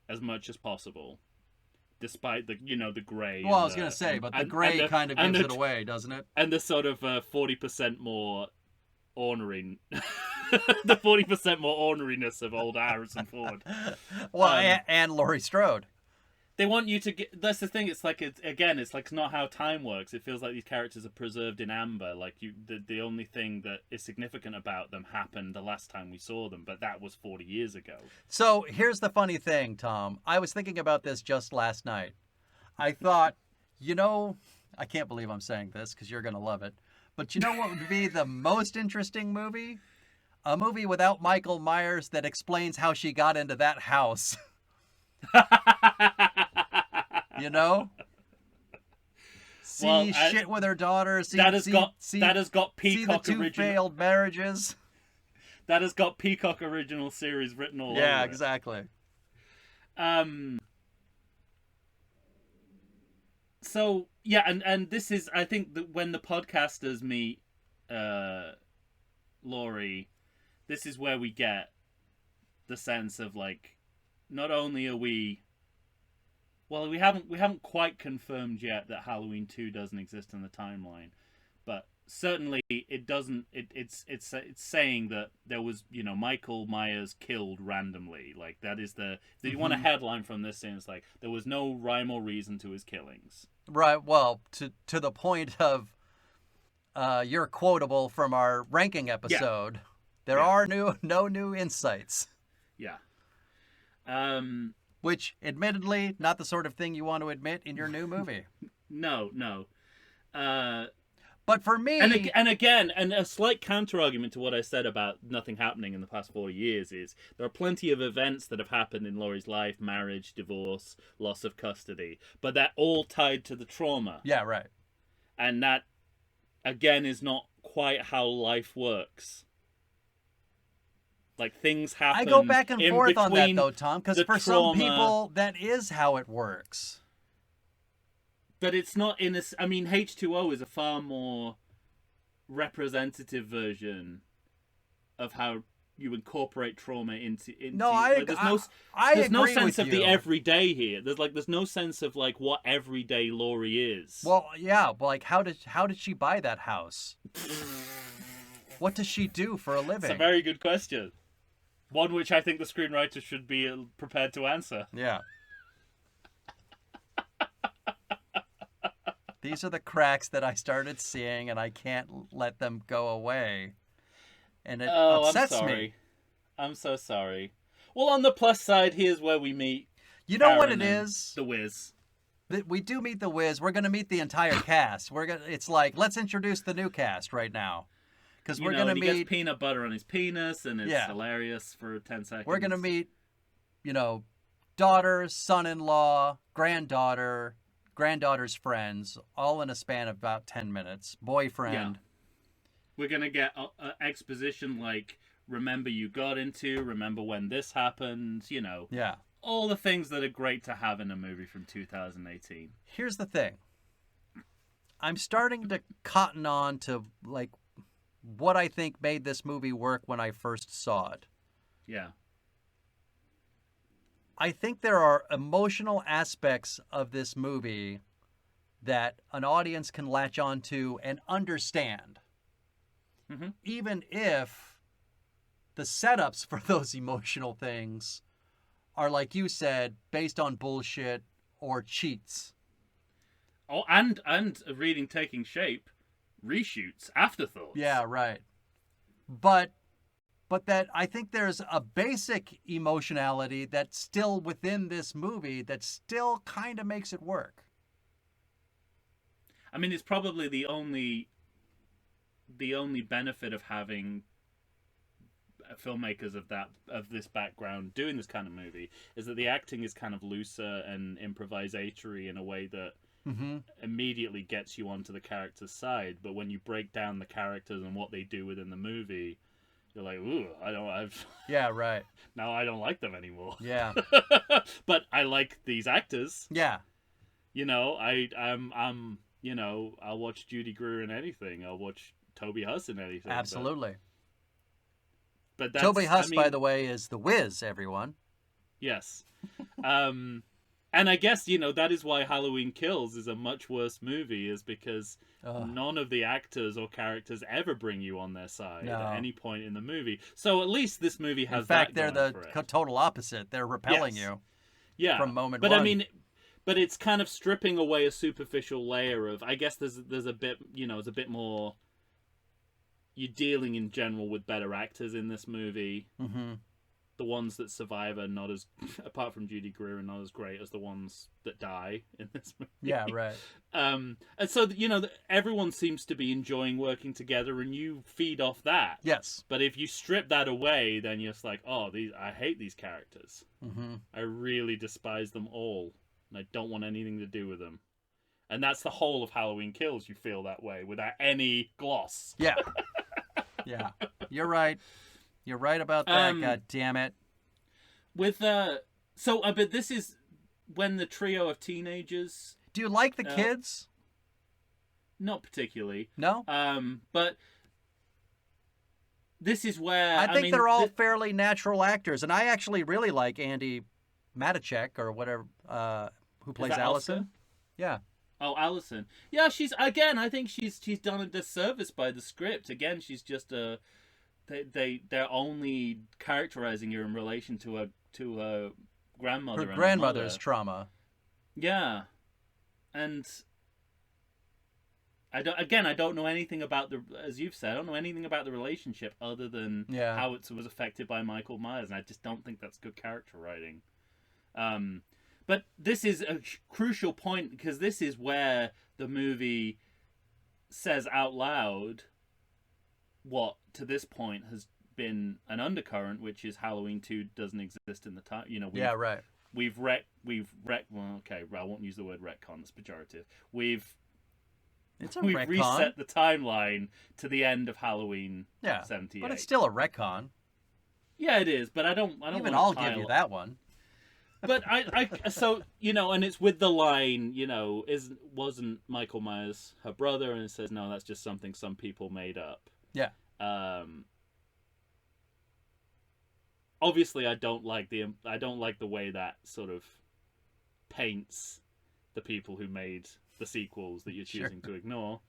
As much as possible. Despite the gray. Well, I was going to say, but the gray kind of gives it away, doesn't it? And the sort of 40% more ornery, the 40% more orneriness of old Harrison Ford. Well, and Laurie Strode. They want you to get. That's the thing. It's like it's not how time works. It feels like these characters are preserved in amber. Like the only thing that is significant about them happened the last time we saw them, but that was 40 years ago. So here's the funny thing, Tom. I was thinking about this just last night. I thought, I can't believe I'm saying this because you're gonna love it. But you know what would be the most interesting movie? A movie without Michael Myers that explains how she got into that house. See shit with her daughter. That has got Peacock see the two original failed marriages. That has got Peacock original series written all over it. Yeah, exactly. So yeah, and this is, I think, that when the podcasters meet Laurie, this is where we get the sense of like, not only are we haven't quite confirmed yet that Halloween 2 doesn't exist in the timeline, but certainly it doesn't. It's saying that there was Michael Myers killed randomly. Like that is you want a headline from this scene. It's like there was no rhyme or reason to his killings. Right. Well, to the point of your quotable from our ranking episode, there are no new insights. Yeah. Which, admittedly, not the sort of thing you want to admit in your new movie. No. But for me... And again, a slight counter-argument to what I said about nothing happening in the past 40 years is there are plenty of events that have happened in Laurie's life, marriage, divorce, loss of custody, but they're all tied to the trauma. Yeah, right. And that, again, is not quite how life works. Like things happen. I go back and in forth on that between though, Tom, because the for some trauma- people that is how it works. But it's not in a. I mean, H2O is a far more representative version of how you incorporate trauma into. No, like, there's no agree sense with of the you. everyday here. There's no sense of like what everyday Laurie is. Well, yeah, but like how did she buy that house? What does she do for a living? It's a very good question. One which I think the screenwriter should be prepared to answer. Yeah. These are the cracks that I started seeing, and I can't let them go away. And it upsets I'm sorry. me. I'm so sorry. Well, on the plus side, here's where we meet. You know what Karen it and is? The Wiz. We do meet the Wiz. We're going to meet the entire cast. It's like, let's introduce the new cast right now. Because we're going to He meet... gets peanut butter on his penis, and it's hilarious for 10 seconds. We're going to meet, daughter, son-in-law, granddaughter's friends, all in a span of about 10 minutes. Boyfriend. Yeah. We're going to get exposition like, remember you got into, remember when this happened, Yeah. All the things that are great to have in a movie from 2018. Here's the thing. I'm starting to cotton on to, like, what I think made this movie work when I first saw it. Yeah. I think there are emotional aspects of this movie that an audience can latch onto and understand. Mm-hmm. Even if the setups for those emotional things are, like you said, based on bullshit or cheats. Oh, and reading taking shape, reshoots, afterthoughts. Yeah, right. But that I think there's a basic emotionality that's still within this movie that still kind of makes it work. I mean, it's probably the only benefit of having filmmakers of this background doing this kind of movie is that the acting is kind of looser and improvisatory in a way that immediately gets you onto the character's side. But when you break down the characters and what they do within the movie, you're like, ooh, Yeah, right. now I don't like them anymore. Yeah. But I like these actors. Yeah. I'm I'll watch Judy Greer in anything. I'll watch Toby Huss in anything. Absolutely. But that's, Toby Huss, by the way, is the Wiz, everyone. Yes. And I guess, that is why Halloween Kills is a much worse movie, is because none of the actors or characters ever bring you on their side at any point in the movie. So at least this movie has that. In fact, they're the total opposite. They're repelling you. Yeah. From moment one. one. I mean, but it's kind of stripping away a superficial layer of, I guess there's a bit, it's a bit more, you're dealing in general with better actors in this movie. Mm-hmm. The ones that survive are not as, apart from Judy Greer, are not as great as the ones that die in this movie. Yeah, right. And so, everyone seems to be enjoying working together, and you feed off that. Yes. But if you strip that away, then you're just like, I hate these characters. Mm-hmm. I really despise them all, and I don't want anything to do with them. And that's the whole of Halloween Kills. You feel that way without any gloss. Yeah. Yeah. You're right. You're right about that. God damn it. But this is when the trio of teenagers. Do you like the kids? Not particularly. No. But this is where I think they're all fairly natural actors, and I actually really like Andy Matichek or whatever, who plays Allison. Oscar? Yeah. Oh, Allison. Yeah, I think she's done a disservice by the script. Again, she's just they're only characterizing her in relation to her grandmother. Her grandmother's trauma. Yeah, and I don't know anything about as you've said, I don't know anything about the relationship other than how it was affected by Michael Myers, and I just don't think that's good character writing. But this is a crucial point, because this is where the movie says out loud what to this point has been an undercurrent, which is Halloween 2 doesn't exist in the time. Right. We've well, okay, I won't use the word retcon, it's pejorative. We've reset the timeline to the end of Halloween 78. But it's still a retcon. Yeah, it is, but I don't Even want I'll to give you that one. But so, and it's with the line, wasn't Michael Myers her brother? And it says, no, that's just something some people made up. Yeah. Obviously, I don't like the way that sort of paints the people who made the sequels that you're choosing to ignore.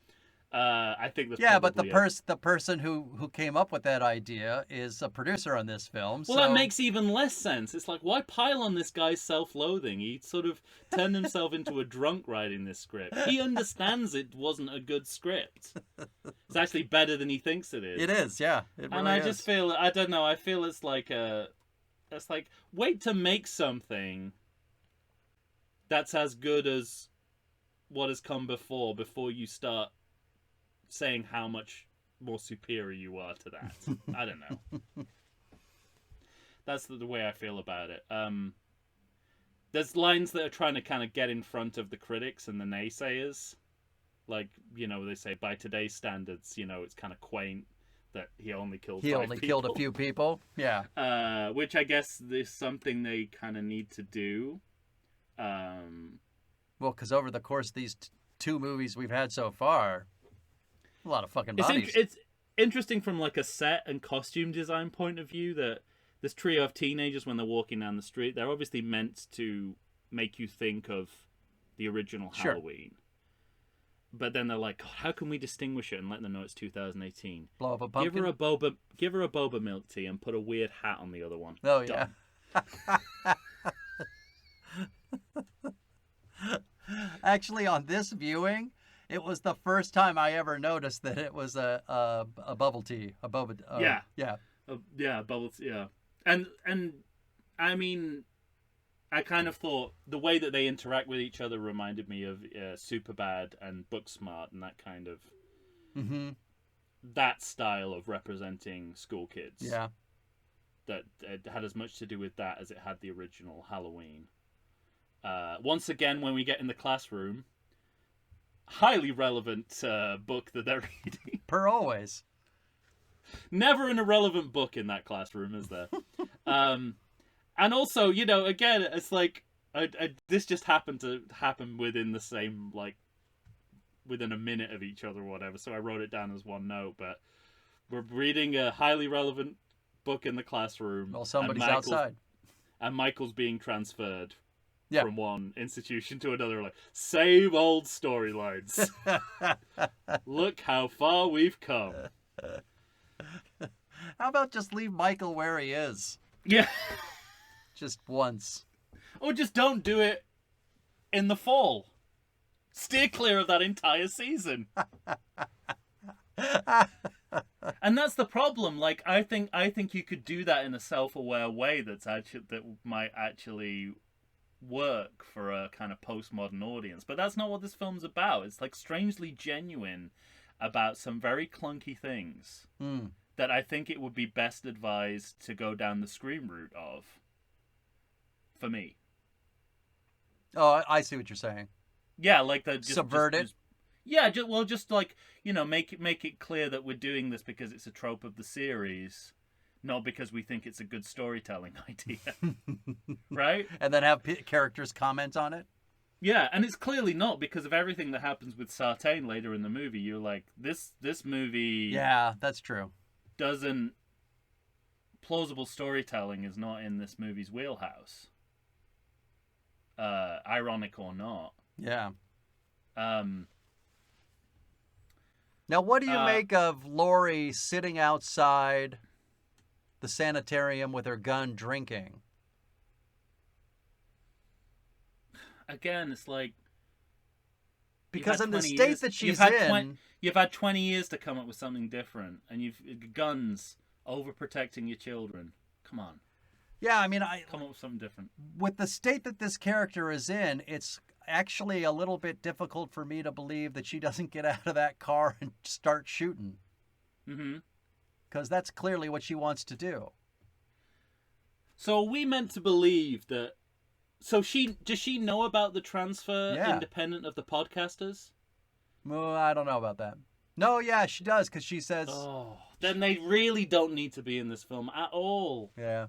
I think that's but the person who came up with that idea is a producer on this film. Well, that makes even less sense. It's like, why pile on this guy's self-loathing? He sort of turned himself into a drunk writing this script. He understands it wasn't a good script. It's actually better than he thinks it is. It is, yeah. It really and I is. just feel, I don't know, I feel it's like wait to make something that's as good as what has come before you start saying how much more superior you are to that. I don't know. That's the way I feel about it. There's lines that are trying to kind of get in front of the critics and the naysayers. Like, they say, by today's standards, it's kind of quaint that he only killed 5 people. He only killed a few people? Yeah. Which I guess is something they kind of need to do. Well, because over the course of these 2 movies we've had so far, a lot of fucking bodies. It's interesting from like a set and costume design point of view that this trio of teenagers, when they're walking down the street, they're obviously meant to make you think of the original Halloween. But then they're like, God, how can we distinguish it and let them know it's 2018? Blow up a pumpkin? Give her a boba milk tea and put a weird hat on the other one. Oh, Done. yeah. Actually, on this viewing, it was the first time I ever noticed that it was a bubble tea, a boba. Yeah. Yeah. Bubble tea. Yeah. And I mean, I kind of thought the way that they interact with each other reminded me of Superbad and Booksmart and that kind of that style of representing school kids. Yeah. That it had as much to do with that as it had the original Halloween. Once again, when we get in the classroom, highly relevant book that they're reading. Per always. Never an irrelevant book in that classroom, is there? And also, again, it's like this just happened to happen within the same, like, within a minute of each other or whatever. So I wrote it down as one note. But we're reading a highly relevant book in the classroom. Well, somebody's outside. And Michael's being transferred. Yeah. From one institution to another, like, same old storylines. Look how far we've come. How about just leave Michael where he is? Yeah. Just once. Or just don't do it in the fall. Steer clear of that entire season. And that's the problem. Like, I think you could do that in a self-aware way that might actually work for a kind of postmodern audience, but that's not what this film's about. It's like strangely genuine about some very clunky things that I think it would be best advised to go down the Scream route of, for me. Oh, I see what you're saying. Yeah, like the subvert it. Just like, make it clear that we're doing this because it's a trope of the series. Not because we think it's a good storytelling idea. Right? And then have characters comment on it? Yeah, and it's clearly not because of everything that happens with Sartain later in the movie. You're like, this movie... Yeah, that's true. Plausible storytelling is not in this movie's wheelhouse. Ironic or not. Yeah. Now, what do you make of Laurie sitting outside the sanitarium with her gun drinking? Again, it's like, because in the state that she's in, you've had 20 years to come up with something different, and you've guns overprotecting your children. Come on. Yeah, I mean, come up with something different. With the state that this character is in, it's actually a little bit difficult for me to believe that she doesn't get out of that car and start shooting. Mm-hmm. Because that's clearly what she wants to do. So are we meant to believe that... So does she know about the transfer independent of the podcasters? Well, I don't know about that. No, yeah, she does, because she says, Oh, then they really don't need to be in this film at all. yeah.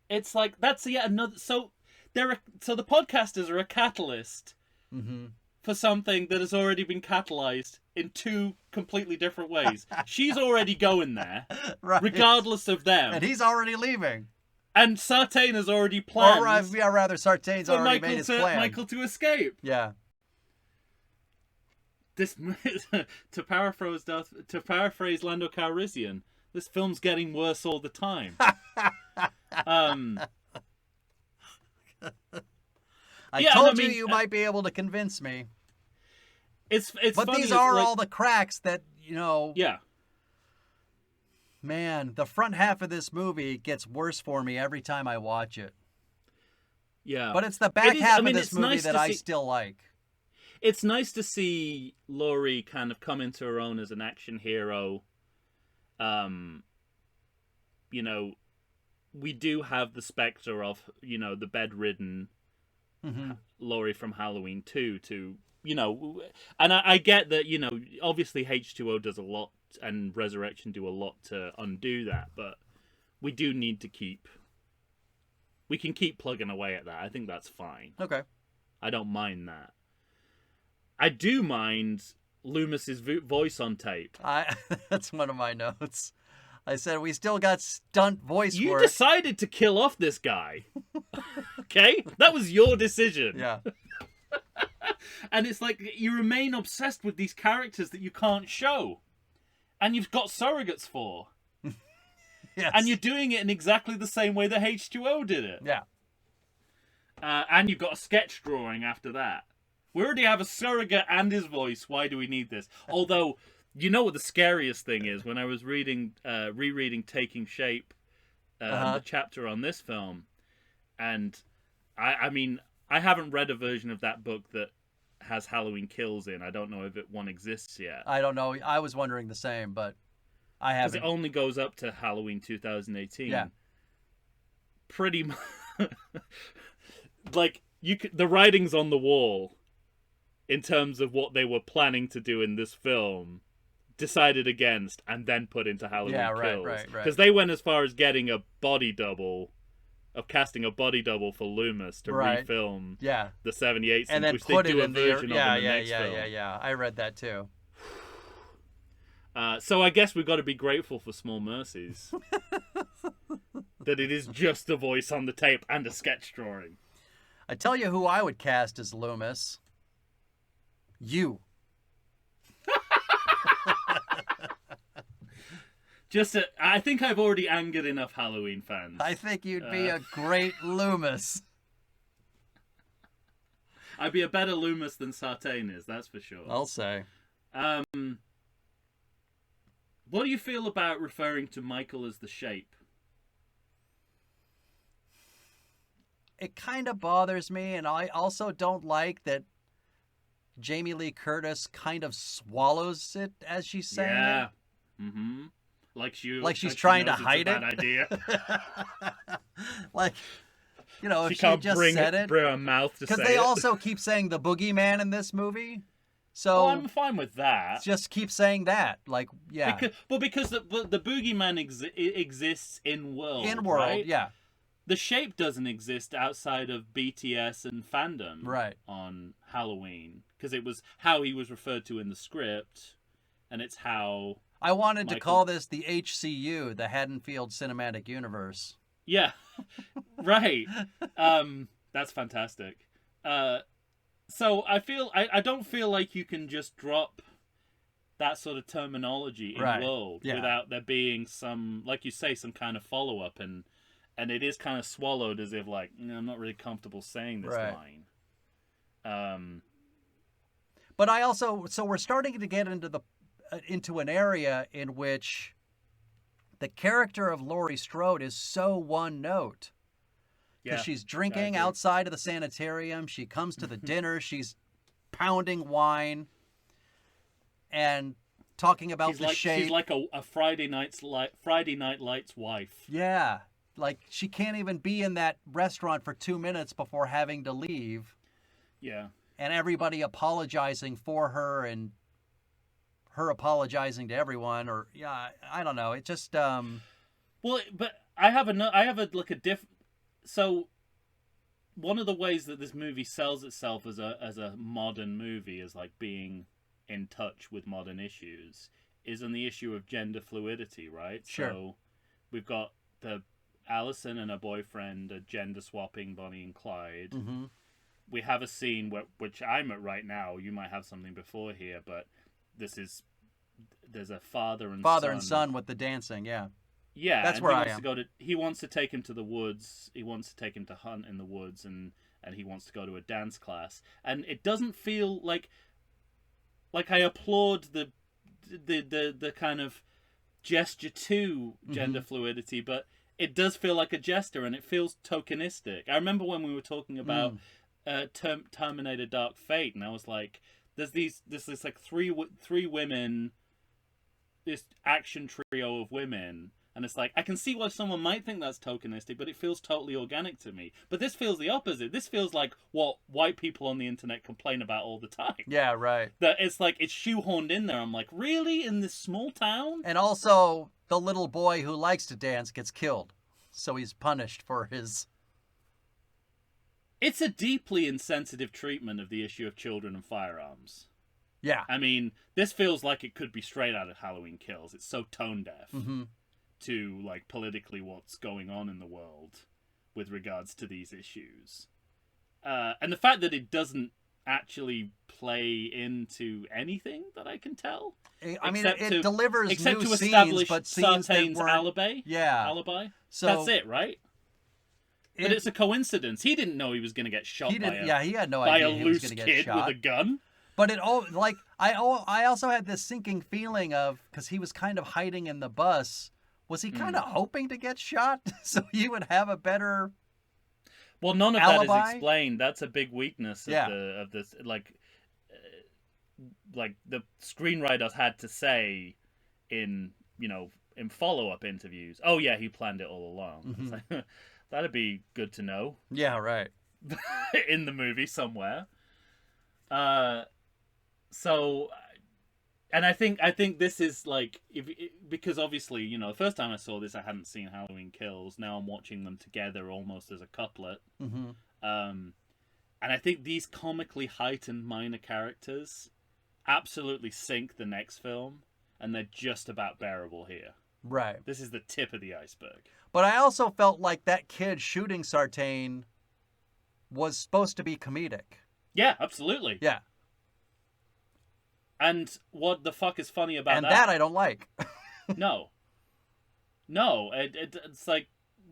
It's like that's yet another. So the podcasters are a catalyst Mm-hmm. for something that has already been catalyzed in two completely different ways. She's already going there, Right. regardless of them, And he's already leaving. and Sartain has already planned. Or, yeah, rather, Sartain's for already made his plan. Michael to escape. Yeah. This to paraphrase Lando Calrissian, this film's getting worse all the time. I Yeah, told I mean, you might be able to convince me. It's But funny, these it's are like, all the cracks that, yeah. man, the front half of this movie gets worse for me every time I watch it. Yeah. But it's the back is- half I mean, of this it's movie nice that to I see- still like. It's nice to see Laurie kind of come into her own as an action hero. We do have the specter of, the bedridden Mm-hmm. Laurie from Halloween 2 to, and I get that, obviously H2O does a lot and Resurrection do a lot to undo that, but we do need to we can keep plugging away at that. I think that's fine. Okay. I don't mind that. I do mind Loomis's voice on tape. That's one of my notes. I said we still got stunt voice You work. decided to kill off this guy. Okay? That was your decision. Yeah. And it's like you remain obsessed with these characters that you can't show. And you've got surrogates for. Yes. And you're doing it in exactly the same way that H2O did it. Yeah. And you've got a sketch drawing after that. We already have a surrogate and his voice. Why do we need this? Although, you know what the scariest thing is? When I was rereading Taking Shape, the chapter on this film, and I mean, I haven't read a version of that book that has Halloween Kills in. I don't know if one exists yet. I don't know. I was wondering the same, but I Because haven't. it only goes up to Halloween 2018. Yeah. Pretty much. Like, the writing's on the wall in terms of what they were planning to do in this film, decided against, and then put into Halloween Kills. Right. Because they went as far as getting a body double, of casting a body double for Loomis to refilm Yeah. the 78 scene, And then which put they it do a in version the of in the next film. Yeah. I read that too. So I guess we've got to be grateful for Small Mercies. That it is just a voice on the tape and a sketch drawing. I tell you who I would cast as Loomis. You. I think I've already angered enough Halloween fans. I think you'd be a great Loomis. I'd be a better Loomis than Sartain is, that's for sure. I'll say. What do you feel about referring to Michael as the Shape? It kind of bothers me, and I also don't like that Jamie Lee Curtis kind of swallows it as she's saying Yeah. it. Mm-hmm. Like she's she trying to knows it's hide a it. bad idea. Like, if She she can't just bring said it. her mouth to say it. Because they also keep saying the boogeyman in this movie. So Oh, I'm fine with that. just keep saying that. Like, yeah. Because the boogeyman exists in world. In world, right? yeah. The Shape doesn't exist outside of BTS and fandom Right. on Halloween. Because it was how he was referred to in the script, and it's how... I wanted to Michael- call this the HCU, the Haddonfield Cinematic Universe. Yeah, right. That's fantastic. So I don't feel like you can just drop that sort of terminology in Right. world Yeah. without there being some, like you say, some kind of follow-up, and it is kind of swallowed as if like, I'm not really comfortable saying this Right. line. But I also, so we're starting to get into an area in which the character of Laurie Strode is so one note. Because Yeah, she's I drinking agree. outside of the sanitarium. She comes to the dinner. She's pounding wine and talking about She's the like shape. she's like a Friday Night Lights wife. Yeah. Like, she can't even be in that restaurant for 2 minutes before having to leave. Yeah. And everybody apologizing for her and her apologizing to everyone, or yeah, I don't know. It just Well, but I have a different. So, one of the ways that this movie sells itself as a modern movie, as like being in touch with modern issues, is on the issue of gender fluidity, right? Sure. So, we've got the Allison and her boyfriend are gender swapping Bonnie and Clyde. Mm-hmm. We have a scene which I'm at right now. You might have something before here, but there's a father and son with the dancing. Yeah. Yeah, That's and where he I wants am. to go to. He wants to take him to the woods. He wants to take him to hunt in the woods, and he wants to go to a dance class. And it doesn't feel like I applaud the kind of gesture to gender fluidity, but it does feel like a gesture, and it feels tokenistic. I remember when we were talking about Terminator Dark Fate, and I was like, there's this like three women, this action trio of women. And it's like, I can see why someone might think that's tokenistic, but it feels totally organic to me. But this feels the opposite. This feels like what white people on the internet complain about all the time. Yeah, right. That it's like, it's shoehorned in there. I'm like, really? In this small town? And also, the little boy who likes to dance gets killed. So he's punished for his... It's a deeply insensitive treatment of the issue of children and firearms. Yeah. I mean, this feels like it could be straight out of Halloween Kills. It's so tone deaf. Mm-hmm. To like politically what's going on in the world with regards to these issues, and the fact that it doesn't actually play into anything that I can tell. I mean, it delivers except new to scenes, establish but scenes Sartain's that weren't... alibi. Yeah. Alibi. So that's it, right? But it's a coincidence. He didn't know he was going to get shot he didn't. by He had no by idea a he was loose going to get kid shot. with a gun. But it all like I also had this sinking feeling of, because he was kind of hiding in the bus. Was he kind of hoping to get shot so he would have a better Well, none of alibi? that is explained. That's a big weakness of this. Like the screenwriters had to say in follow-up interviews, oh yeah, he planned it all along. Mm-hmm. It's like, that'd be good to know. Yeah, right. In the movie somewhere. So, and I think this is like, because obviously, the first time I saw this, I hadn't seen Halloween Kills. Now I'm watching them together almost as a couplet. Mm-hmm. And I think these comically heightened minor characters absolutely sink the next film, and they're just about bearable here. Right. This is the tip of the iceberg. But I also felt like that kid shooting Sartain was supposed to be comedic. Yeah, absolutely. Yeah. And what the fuck is funny about that? And that I don't like. No, it's like,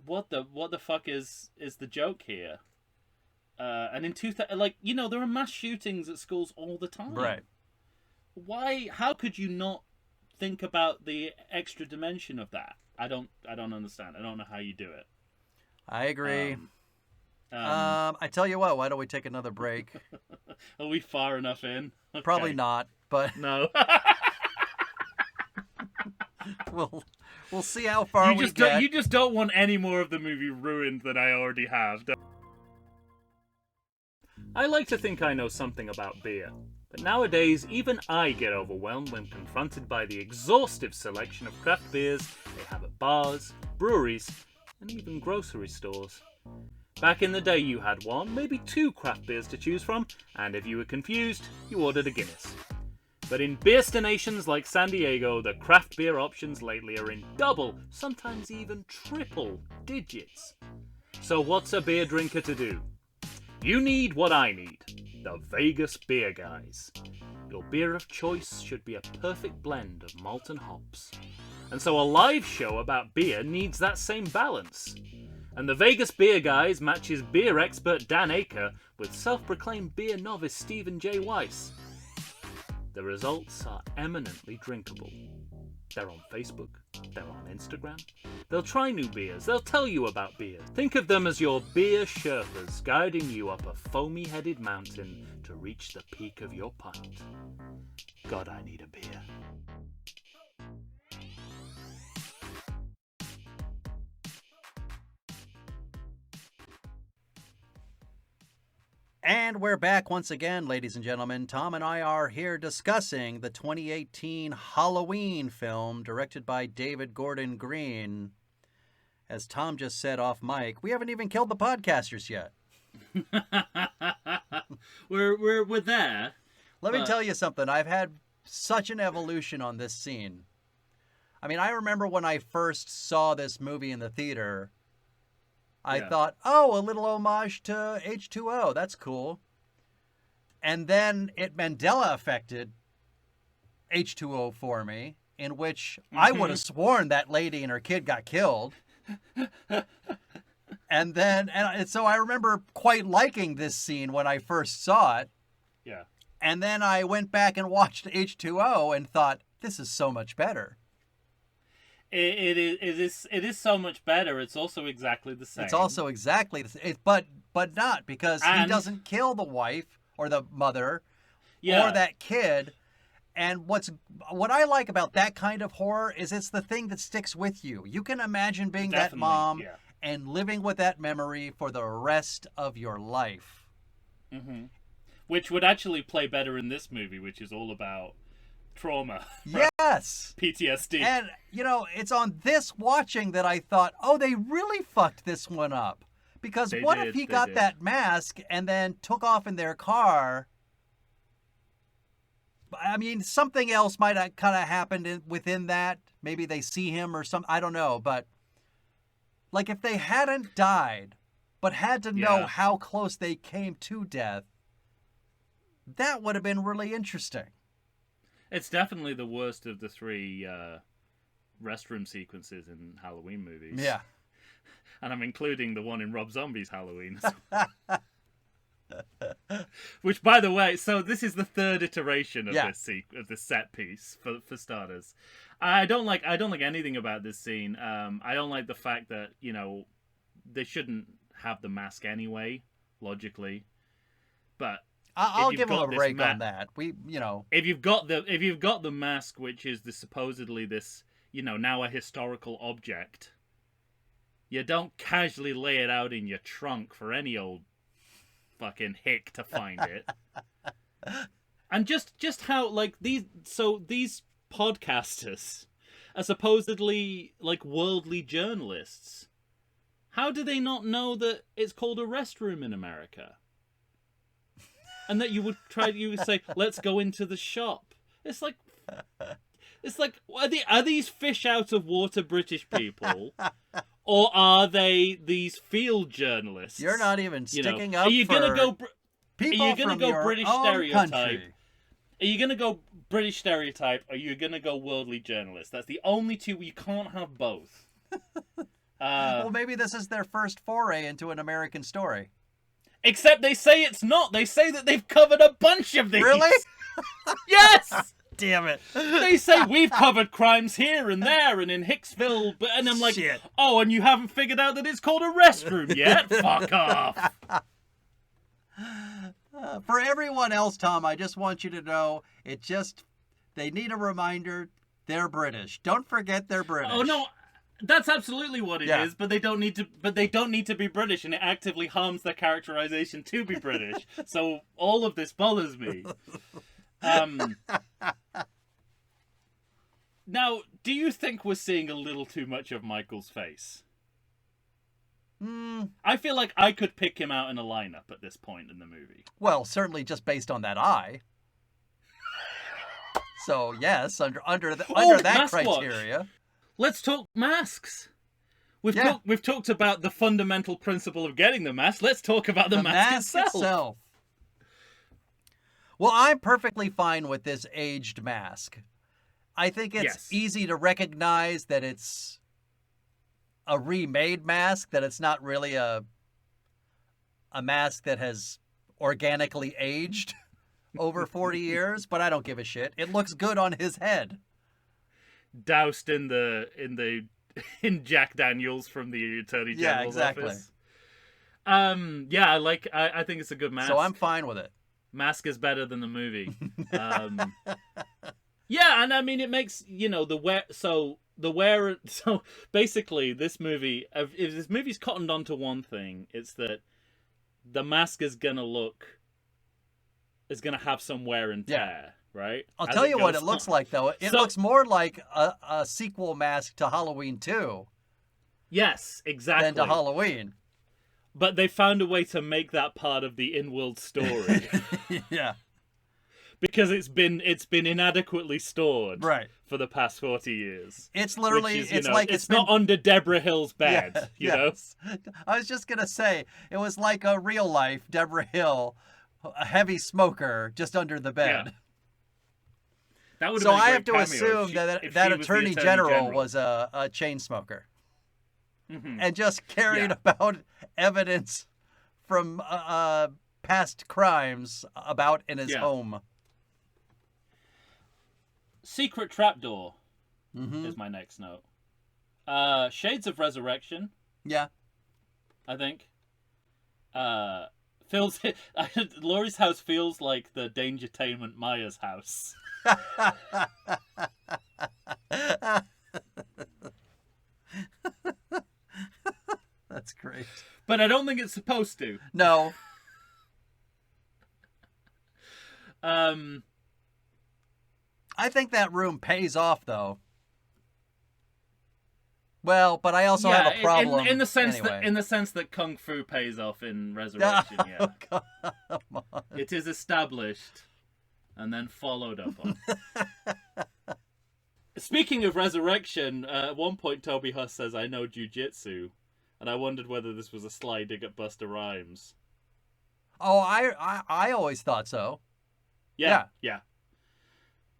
what the fuck is the joke here? And in 2000, there are mass shootings at schools all the time. Right. Why? How could you not think about the extra dimension of that? I don't understand. I don't know how you do it. I agree. I tell you what, why don't we take another break? Are we far enough in? Okay. Probably not, but No. we'll see how far we get. You just don't want any more of the movie ruined than I already have. I like to think I know something about beer, but nowadays even I get overwhelmed when confronted by the exhaustive selection of craft beers they have at bars, breweries, and even grocery stores. Back in the day you had one, maybe two craft beers to choose from, and if you were confused, you ordered a Guinness. But in beerstinations like San Diego, the craft beer options lately are in double, sometimes even triple digits. So what's a beer drinker to do? You need what I need, the Vegas Beer Guys. Your beer of choice should be a perfect blend of malt and hops. And so a live show about beer needs that same balance. And the Vegas Beer Guys matches beer expert Dan Aker with self-proclaimed beer novice Stephen J. Weiss. The results are eminently drinkable. They're on Facebook, they're on Instagram. They'll try new beers, they'll tell you about beers. Think of them as your beer Sherpas guiding you up a foamy-headed mountain to reach the peak of your pint. God, I need a beer. And we're back once again, ladies and gentlemen. Tom and I are here discussing the 2018 Halloween film directed by David Gordon Green. As Tom just said off mic, we haven't even killed the podcasters yet. we're there. Let me tell you something. I've had such an evolution on this scene. I mean, I remember when I first saw this movie in the theater, I thought, oh, a little homage to H2O. That's cool. And then it Mandela affected H2O for me, in which I would have sworn that lady and her kid got killed. And so I remember quite liking this scene when I first saw it. Yeah. And then I went back and watched H2O and thought, this is so much better. It is so much better. It's also exactly the same. It's also exactly the same, but not, because he doesn't kill the wife or the mother or that kid. And what I like about that kind of horror is it's the thing that sticks with you. You can imagine being that mom and living with that memory for the rest of your life. Mm-hmm. Which would actually play better in this movie, which is all about trauma. Yes. PTSD. And, it's on this watching that I thought, oh, they really fucked this one up. Because what if he got that mask and then took off in their car? I mean, something else might have kind of happened within that. Maybe they see him or something. I don't know. But, like, if they hadn't died, but had to know how close they came to death, that would have been really interesting. It's definitely the worst of the three restroom sequences in Halloween movies. Yeah. And I'm including the one in Rob Zombie's Halloween. Which, by the way, so this is the third iteration of this set piece for starters. I don't like anything about this scene. I don't like the fact that they shouldn't have the mask anyway, logically. But I'll give him a break on that. If you've got the mask, which is supposedly this now a historical object, you don't casually lay it out in your trunk for any old fucking hick to find it. And just how these podcasters are supposedly worldly journalists. How do they not know that it's called a restroom in America? And that you would say, let's go into the shop. It's like are these fish out of water British people? Or are they these field journalists? You're not even sticking up for people from your British own stereotype? country. Are you going to go British stereotype, or are you going to go worldly journalist? That's the only two. You can't have both. Well, maybe this is their first foray into an American story. Except they say it's not. They say that they've covered a bunch of these. Really? Yes! Damn it. They say we've covered crimes here and there and in Hicksville, and I'm like, shit. Oh, and you haven't figured out that it's called a restroom yet? Fuck off. For everyone else, Tom, I just want you to know, they need a reminder, they're British. Don't forget they're British. Oh, no. That's absolutely what it is, but they don't need to. But they don't need to be British, and it actively harms their characterization to be British. So all of this bothers me. Now, do you think we're seeing a little too much of Michael's face? I feel like I could pick him out in a lineup at this point in the movie. Well, certainly just based on that eye. So yes, under that criteria. Watch. Let's talk masks. We've talked about the fundamental principle of getting the mask. Let's talk about the mask itself. Well, I'm perfectly fine with this aged mask. I think it's easy to recognize that it's a remade mask, that it's not really a mask that has organically aged over 40 years, but I don't give a shit. It looks good on his head. Doused in Jack Daniels from the Attorney General's office. I think it's a good mask. So I'm fine with it. Mask is better than the movie. Yeah, and I mean it makes so basically this movie, if this movie's cottoned onto one thing, it's that the mask is gonna have some wear and tear, right? I'll As tell you what goes it looks on. like, though. It So- looks more like a sequel mask to Halloween 2 Yes, exactly. than to Halloween. But they found a way to make that part of the in-world story Yeah. because it's been inadequately stored Right. for the past 40 years. It's literally, Which is, it's like it's been... not under Deborah Hill's bed, you know? yes. I was just going to say, it was like a real life Deborah Hill, a heavy smoker just under the bed. Yeah. That would So have been a I great have to cameo assume if that she that was the attorney general was a chain smoker Mhm. and just carried Yeah. about evidence from past crimes about in his Yeah. home. Secret trapdoor Mm-hmm. is my next note. Shades of Resurrection, Yeah. I think. Feels Laurie's house feels like the Dangertainment Maya's house. That's great. But I don't think it's supposed to. No. Um, I think that room pays off, though. Well, but I also have a problem. in the sense anyway. that kung fu pays off in Resurrection. Yeah, Come on. it is established and then followed up on. Speaking of Resurrection, at one point Toby Huss says, "I know jujitsu," and I wondered whether this was a sly dig at Busta Rhymes. Oh, I always thought so. Yeah.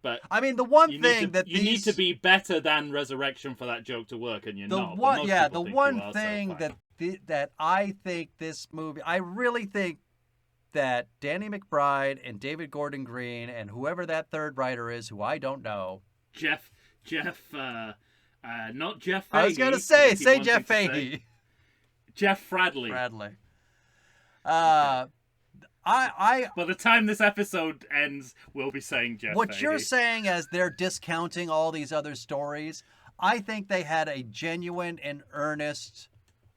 But I mean, the one you thing need to, that you need to be better than Resurrection for that joke to work, and you're the not. But one most yeah people the think you one are, so thing fine. that I think this movie, I really think that Danny McBride and David Gordon Green and whoever that third writer is, who I don't know. Jeff, not Jeff Fahey. I was gonna but say if you wanted Jeff to say- Fahey. Jeff Fradley. Bradley. I By the time this episode ends, we'll be saying Jeff what Fahey. you're saying as they're discounting all these other stories, I think they had a genuine and earnest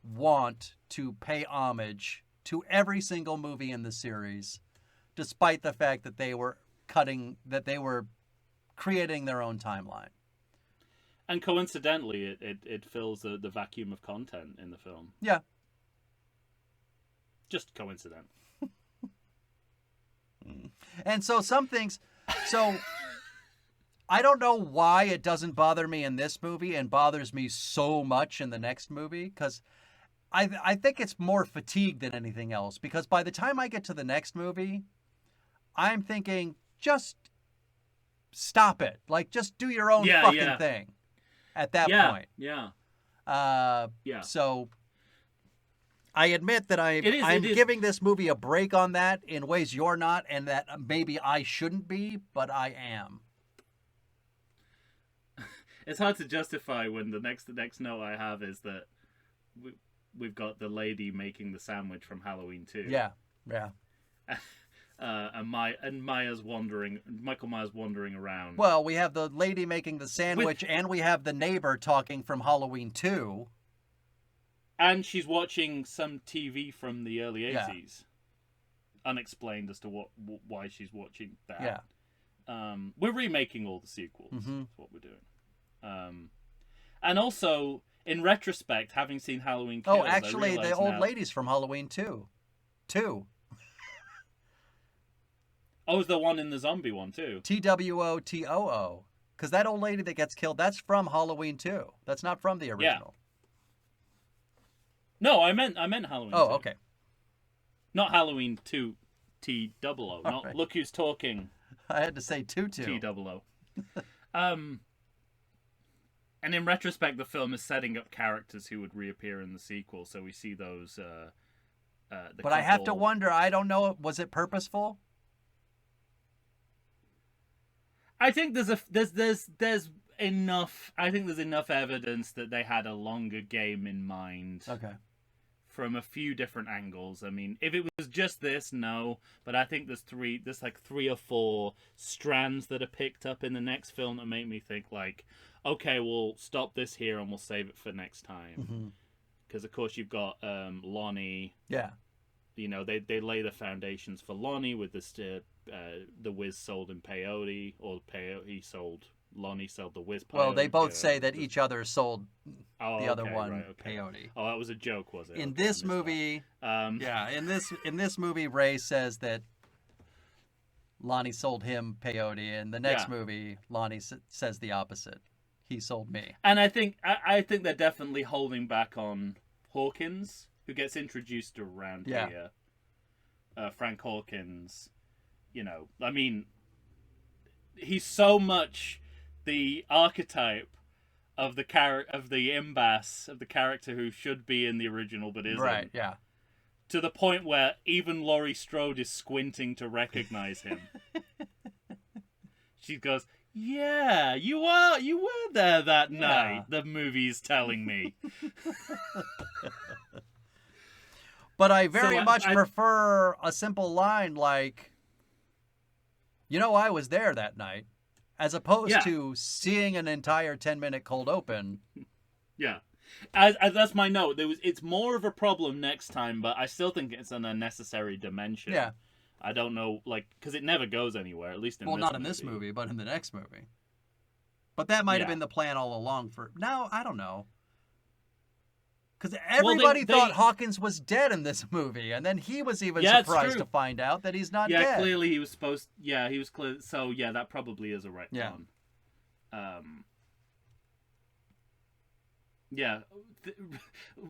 want to pay homage to every single movie in the series, despite the fact that they were creating their own timeline. And coincidentally, it fills the vacuum of content in the film. Yeah. Just coincident. And so some things, I don't know why it doesn't bother me in this movie and bothers me so much in the next movie, because I think it's more fatigue than anything else, because by the time I get to the next movie, I'm thinking, just stop it. Like, just do your own fucking thing at that point. Yeah. So I admit that I'm giving this movie a break on that in ways you're not, and that maybe I shouldn't be, but I am. It's hard to justify when the next note I have is that we've got the lady making the sandwich from Halloween 2. Yeah. And Michael Myers wandering around. Well, we have the lady making the sandwich, and we have the neighbor talking from Halloween 2. And she's watching some TV from the early 80s. Yeah. Unexplained as to why she's watching that. Yeah. We're remaking all the sequels. Mhm. That's what we're doing. And also, in retrospect, having seen Halloween Kills, Oh, actually, I the old now... lady's from Halloween 2. Oh, is the one in the zombie one, too? TWOTOO. Because that old lady that gets killed, that's from Halloween 2. That's not from the original. No, I meant Halloween 2. Oh, okay. Not Halloween 2 T-double-O. Not right. Look Who's Talking I had to say 2-2. T-double-O. And in retrospect, the film is setting up characters who would reappear in the sequel, so we see those. But I have to wonder. I don't know. Was it purposeful? I think there's enough. I think there's enough evidence that they had a longer game in mind. Okay. From a few different angles. I mean, if it was just this, no. But I think there's like 3 or 4 strands that are picked up in the next film that make me think like, okay, we'll stop this here and we'll save it for next time. Because of course you've got Lonnie. Yeah. they lay the foundations for Lonnie with the Wiz sold in peyote, or Lonnie sold the Wiz peyote. Well, they both say that each other sold the other one right, okay. peyote. Oh, that was a joke, was it? In Okay, this I missed movie, that. in this movie, Ray says that Lonnie sold him peyote. In the next movie, Lonnie says the opposite. He sold me. And I think they're definitely holding back on Hawkins, who gets introduced around here. Frank Hawkins, I mean, he's so much the archetype of the Imbass, of the character who should be in the original but isn't. Right, yeah. To the point where even Laurie Strode is squinting to recognize him. She goes, "Yeah, you were there that night, the movie's telling me." But I very much prefer a simple line like, I was there that night, as opposed to seeing an entire 10-minute cold open. Yeah. As that's my note. It's more of a problem next time, but I still think it's an unnecessary dimension. Yeah. I don't know, because it never goes anywhere, at least in this movie. Well, not in this movie, but in the next movie. But that might have been the plan all along No, I don't know. Because everybody thought Hawkins was dead in this movie, and then he was even surprised to find out that he's not dead. Yeah, clearly he was supposed... Yeah, he was clear... So, yeah, that probably is a retcon. Yeah.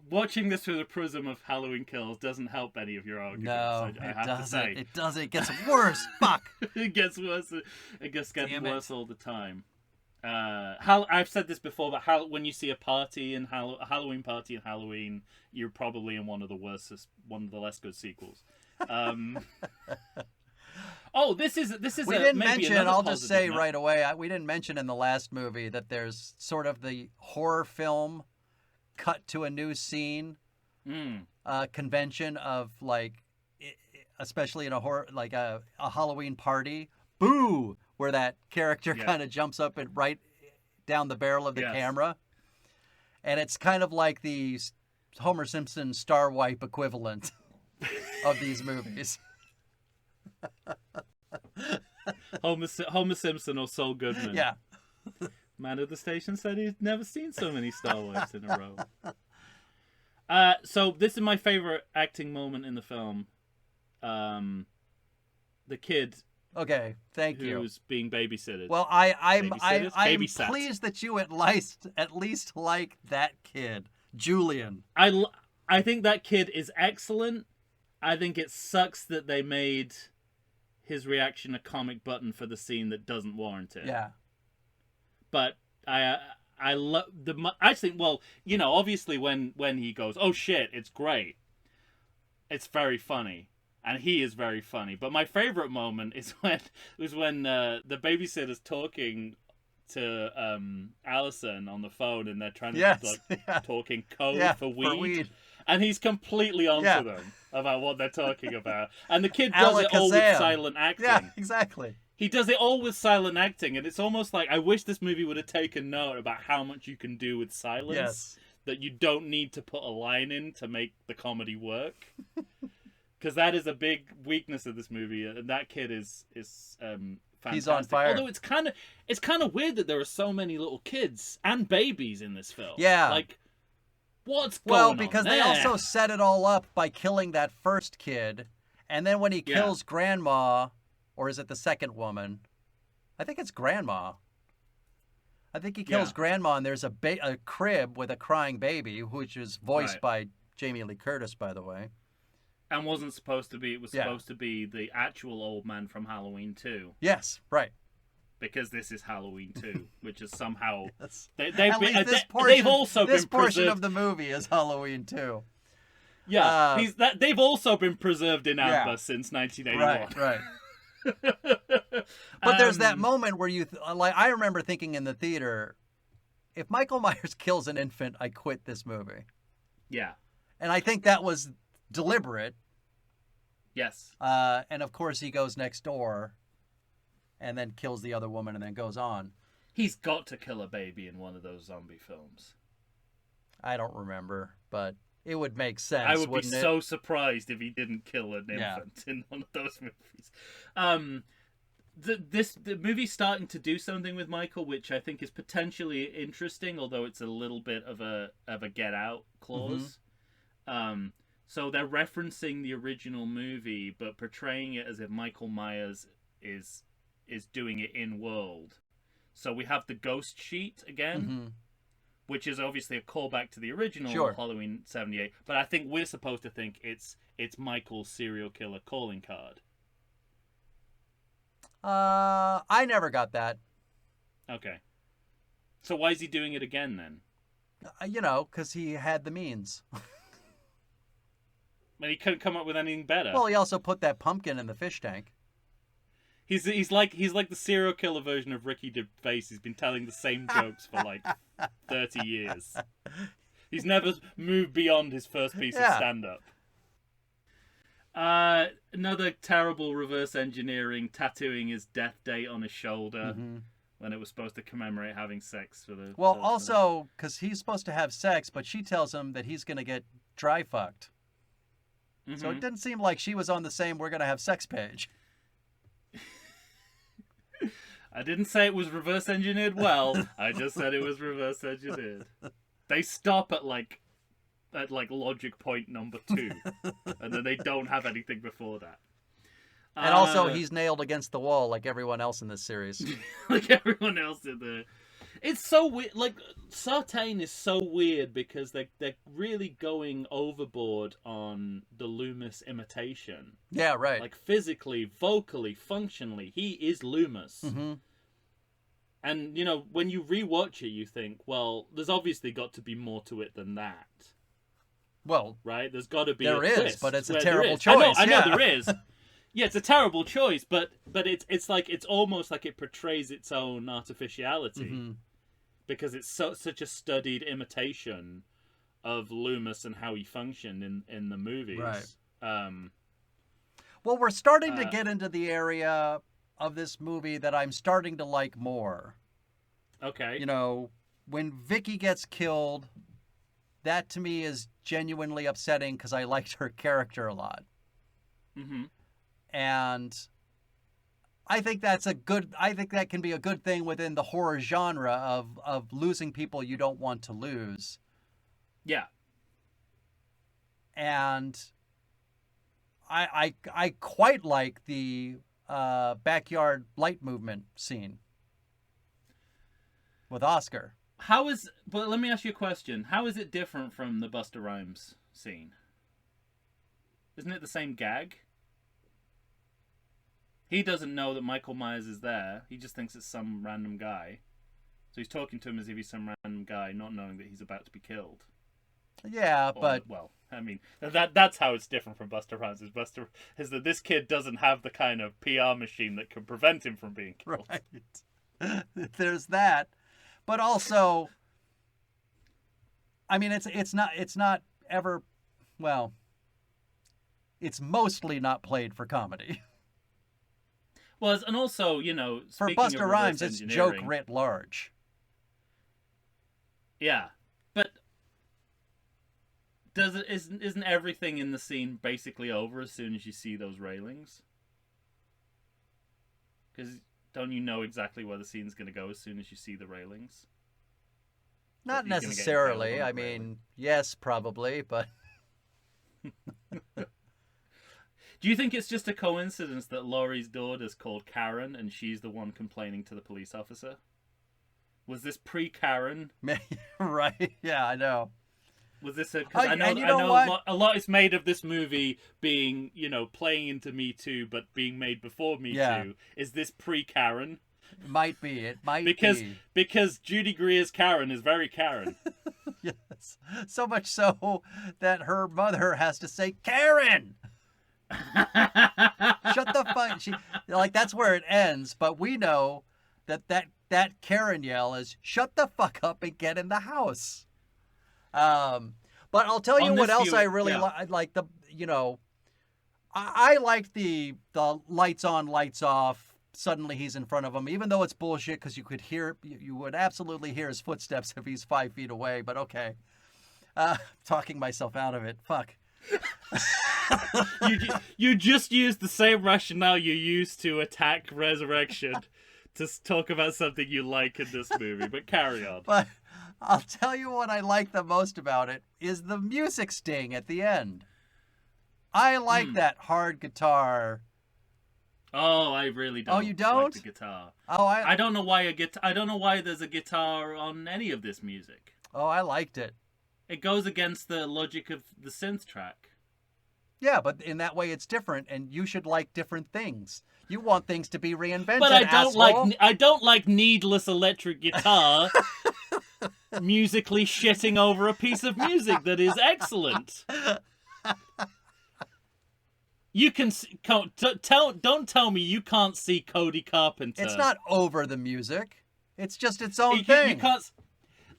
Watching this through the prism of Halloween Kills doesn't help any of your arguments. No, I have to say. It doesn't. It gets worse. Fuck. It gets worse. It gets worse all the time. I've said this before, but when you see a Halloween party in Halloween, you're probably in one of the less good sequels. This is. We didn't mention. I'll just say right away. We didn't mention in the last movie that there's sort of the horror film cut to a new scene convention of especially in a horror a Halloween party. Boo! Where that character kind of jumps up and right down the barrel of the camera. And it's kind of like the Homer Simpson star wipe equivalent of these movies. Homer Simpson or Saul Goodman. Yeah. Man at the station said he'd never seen so many star wipes in a row. So this is my favorite acting moment in the film. The kid... Okay, thank you. Who's being babysitted? Well, I'm pleased that you at least like that kid, Julian. I think that kid is excellent. I think it sucks that they made his reaction a comic button for the scene that doesn't warrant it. Yeah. But I love actually. Well, obviously when he goes, "Oh shit, it's great," it's very funny. And he is very funny. But my favorite moment is when the babysitter's talking to Allison on the phone, and they're trying to talk in code for weed. And he's completely onto them about what they're talking about. And the kid does it all with silent acting. Yeah, exactly. He does it all with silent acting, and it's almost like I wish this movie would have taken note about how much you can do with silence. Yes. That you don't need to put a line in to make the comedy work. Because that is a big weakness of this movie, and that kid is fantastic. He's on fire. Although it's kind of weird that there are so many little kids and babies in this film. Yeah. What's going on? Well, because they also set it all up by killing that first kid, and then when he kills Grandma, or is it the second woman? I think it's Grandma. I think he kills Grandma, and there's a crib with a crying baby, which is voiced by Jamie Lee Curtis, by the way. And wasn't supposed to be. It was supposed to be the actual old man from Halloween 2. Yes, right. Because this is Halloween 2, which is somehow they've also been preserved. This portion of the movie is Halloween 2. Yeah, they've also been preserved in AMPA since 1981. Right. But there's that moment where I remember thinking in the theater, if Michael Myers kills an infant, I quit this movie. Yeah. And I think that was deliberate. Yes. And of course he goes next door and then kills the other woman and then goes on. He's got to kill a baby in one of those zombie films. I don't remember, but It would make sense. I would be wouldn't it? so surprised if he didn't kill an Yeah. infant in one of those movies. The movie's starting to do something with Michael, which I think is potentially interesting, although it's a little bit of a get out clause. So they're referencing the original movie, but portraying it as if Michael Myers is doing it in world. So we have the ghost sheet again, which is obviously a callback to the original Halloween 78. But I think we're supposed to think it's Michael's serial killer calling card. I never got that. Okay. So why is he doing it again then? Because he had the means. And he couldn't come up with anything better. Well, he also put that pumpkin in the fish tank. He's like the serial killer version of Ricky Gervais. He's been telling the same jokes for like 30 years. He's never moved beyond his first piece of stand-up. Another terrible reverse engineering, tattooing his death date on his shoulder when it was supposed to commemorate having sex for the. Well, also because he's supposed to have sex, but she tells him that he's going to get dry fucked. So it didn't seem like she was on the same "we're going to have sex" page. I didn't say it was reverse engineered well. I just said it was reverse engineered. They stop at logic point number 2, and then they don't have anything before that. And also, he's nailed against the wall like everyone else in this series. Like everyone else in the. It's so weird. Like Sartain is so weird because they're really going overboard on the Loomis imitation. Yeah, right. Like physically, vocally, functionally, he is Loomis. And when you rewatch it, you think, well, there's obviously got to be more to it than that. Well, right? There's got to be there a is, twist but it's a where terrible there is. choice. I know there is. Yeah, it's a terrible choice, but it's like it's almost like it portrays its own artificiality because it's such a studied imitation of Loomis and how he functioned in the movies. Right. Well, we're starting to get into the area of this movie that I'm starting to like more. Okay. When Vicky gets killed, that to me is genuinely upsetting because I liked her character a lot. And I think that can be a good thing within the horror genre of losing people you don't want to lose. Yeah. And I quite like the backyard light movement scene with Oscar. But let me ask you a question. How is it different from the Busta Rhymes scene? Isn't it the same gag? He doesn't know that Michael Myers is there. He just thinks it's some random guy. So he's talking to him as if he's some random guy, not knowing that he's about to be killed. Yeah, but well, I mean, that's how it's different from Busta Rhymes. Is that this kid doesn't have the kind of PR machine that can prevent him from being killed. Right. There's that, but also, I mean, it's not ever, well, it's mostly not played for comedy. Well, and also, for Busta Rhymes, it's joke writ large. Yeah, but isn't everything in the scene basically over as soon as you see those railings? Because don't you know exactly where the scene's going to go as soon as you see the railings? Not necessarily. I mean, yes, probably, but. Do you think it's just a coincidence that Laurie's daughter's called Karen and she's the one complaining to the police officer? Was this pre-Karen? Right, yeah, I know. Was this because I know a lot is made of this movie being, playing into Me Too, but being made before Me Too. Is this pre-Karen? Might be. It might be. Because Judy Greer's Karen is very Karen. Yes. So much so that her mother has to say, Karen! Shut the fuck. That's where it ends, but we know that Karen yell is shut the fuck up and get in the house. But I'll tell you what else I really like. I liked the lights on, lights off. Suddenly he's in front of him, even though it's bullshit because you would absolutely hear his footsteps if he's 5 feet away. But okay. Talking myself out of it. Fuck. You just used the same rationale you used to attack Resurrection to talk about something you like in this movie, but carry on. But I'll tell you what I like the most about it is the music sting at the end. I like that hard guitar. Oh, I really don't. Oh, you don't? Like the guitar. Oh, I don't know why I don't know why there's a guitar on any of this music. Oh, I liked it. It goes against the logic of the synth track. Yeah, but in that way it's different, and you should like different things. You want things to be reinvented. But asshole. I don't like needless electric guitar musically shitting over a piece of music that is excellent. You can don't tell me you can't see Cody Carpenter. It's not over the music. It's just its own thing. You can't.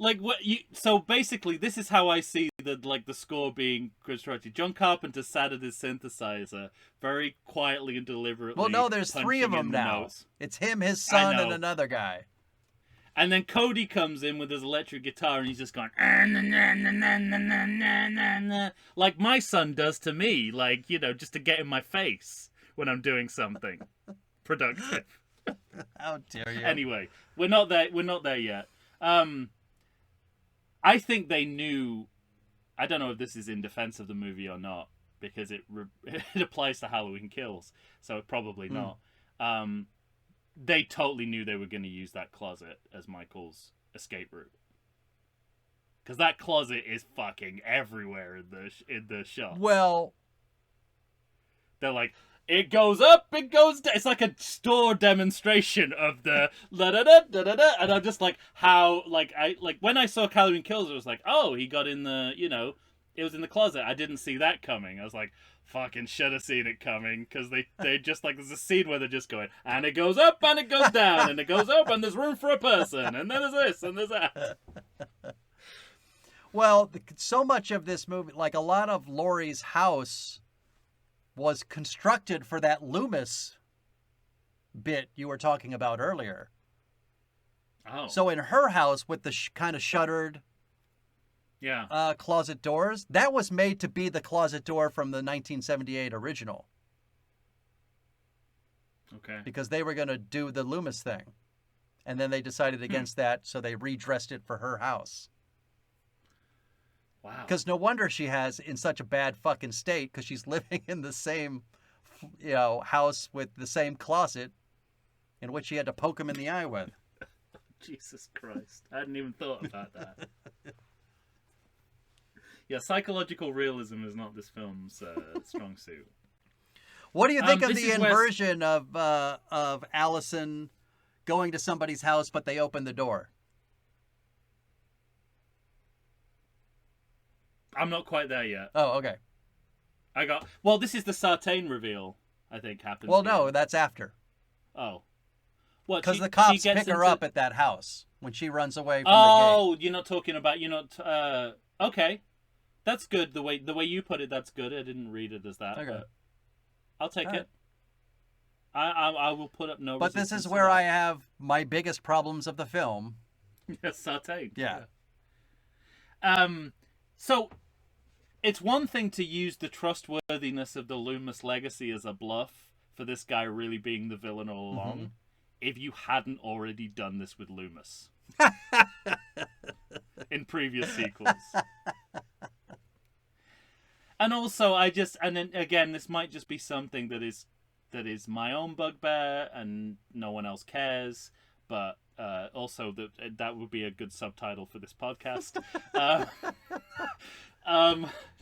Like what you? So basically, this is how I see the score being constructed. John Carpenter sat at his synthesizer, very quietly and deliberately. Well, no, there's 3 of them now. Notes. It's him, his son, and another guy. And then Cody comes in with his electric guitar, and he's just going like my son does to me, like just to get in my face when I'm doing something productive. How dare you? Anyway, we're not there. We're not there yet. I think they knew. I don't know if this is in defense of the movie or not, because it applies to Halloween Kills, so probably not. They totally knew they were going to use that closet as Michael's escape route, because that closet is fucking everywhere in the shot. Well, they're like, it goes up, it goes down. It's like a store demonstration of the da da da da da. And I'm just like, how when I saw Halloween Kills, it was like, oh, he got in the it was in the closet. I didn't see that coming. I was like, fucking should have seen it coming, because they just like, there's a scene where they're just going, and it goes up and it goes down and it goes up and there's room for a person and then there's this and there's that. Well, so much of this movie, like a lot of Laurie's house, was constructed for that Loomis bit you were talking about earlier. Oh. So in her house with the kind of shuttered closet doors, that was made to be the closet door from the 1978 original. Okay. Because they were going to do the Loomis thing. And then they decided against that, so they redressed it for her house. Wow. Because no wonder she has in such a bad fucking state, because she's living in the same, house with the same closet in which she had to poke him in the eye with. Jesus Christ. I hadn't even thought about that. Yeah, psychological realism is not this film's strong suit. What do you think of the inversion of Allison going to somebody's house, but they open the door? I'm not quite there yet. Oh, okay. This is the Sartain reveal, I think, happens. Well, no, that's after. Oh. What? Because the cops pick her up at that house when she runs away from the gate. Oh, you're not talking about, okay. That's good. The way you put it, that's good. I didn't read it as that. Okay. But I'll take it. I will put up no resistance. But this is where I have my biggest problems of the film. Yes, Sartain. Yeah. So, it's one thing to use the trustworthiness of the Loomis legacy as a bluff for this guy really being the villain all along, if you hadn't already done this with Loomis in previous sequels. And also, and then again, this might just be something that is my own bugbear and no one else cares, but also that would be a good subtitle for this podcast.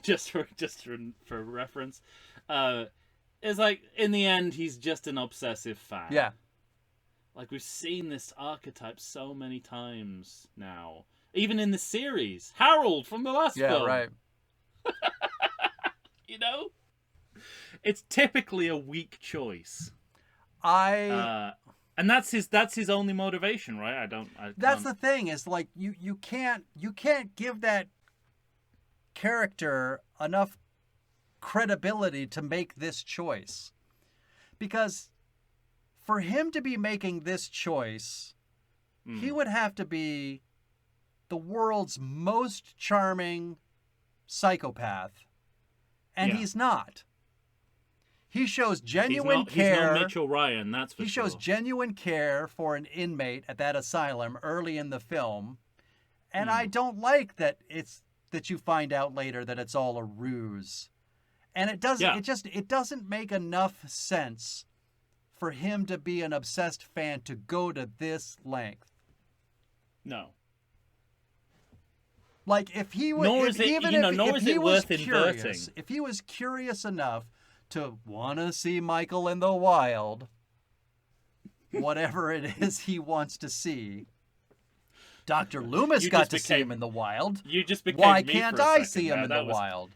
Just for reference, it's like, in the end, he's just an obsessive fan. Yeah. Like, we've seen this archetype so many times now, even in the series. Harold from the last film. Yeah, right. It's typically a weak choice. And that's his only motivation, right? That's the thing, is like you can't give that character enough credibility to make this choice. Because for him to be making this choice, he would have to be the world's most charming, psychopath, and Yeah. he's not. He shows genuine care. He's no Mitchell Ryan, that's for He sure. shows genuine care for an inmate at that asylum early in the film, and I don't like that that you find out later that it's all a ruse, and it doesn't. Yeah. It doesn't make enough sense for him to be an obsessed fan to go to this length. No. Like if he was, Nor is it, even you know, if, nor if is he it was worth inverting. curious, if he was curious enough to want to see Michael in the wild, whatever it is he wants to see, Dr. Loomis You got just to see him became- in the wild. You just became Why me can't for a I second see him there. in That the was- wild?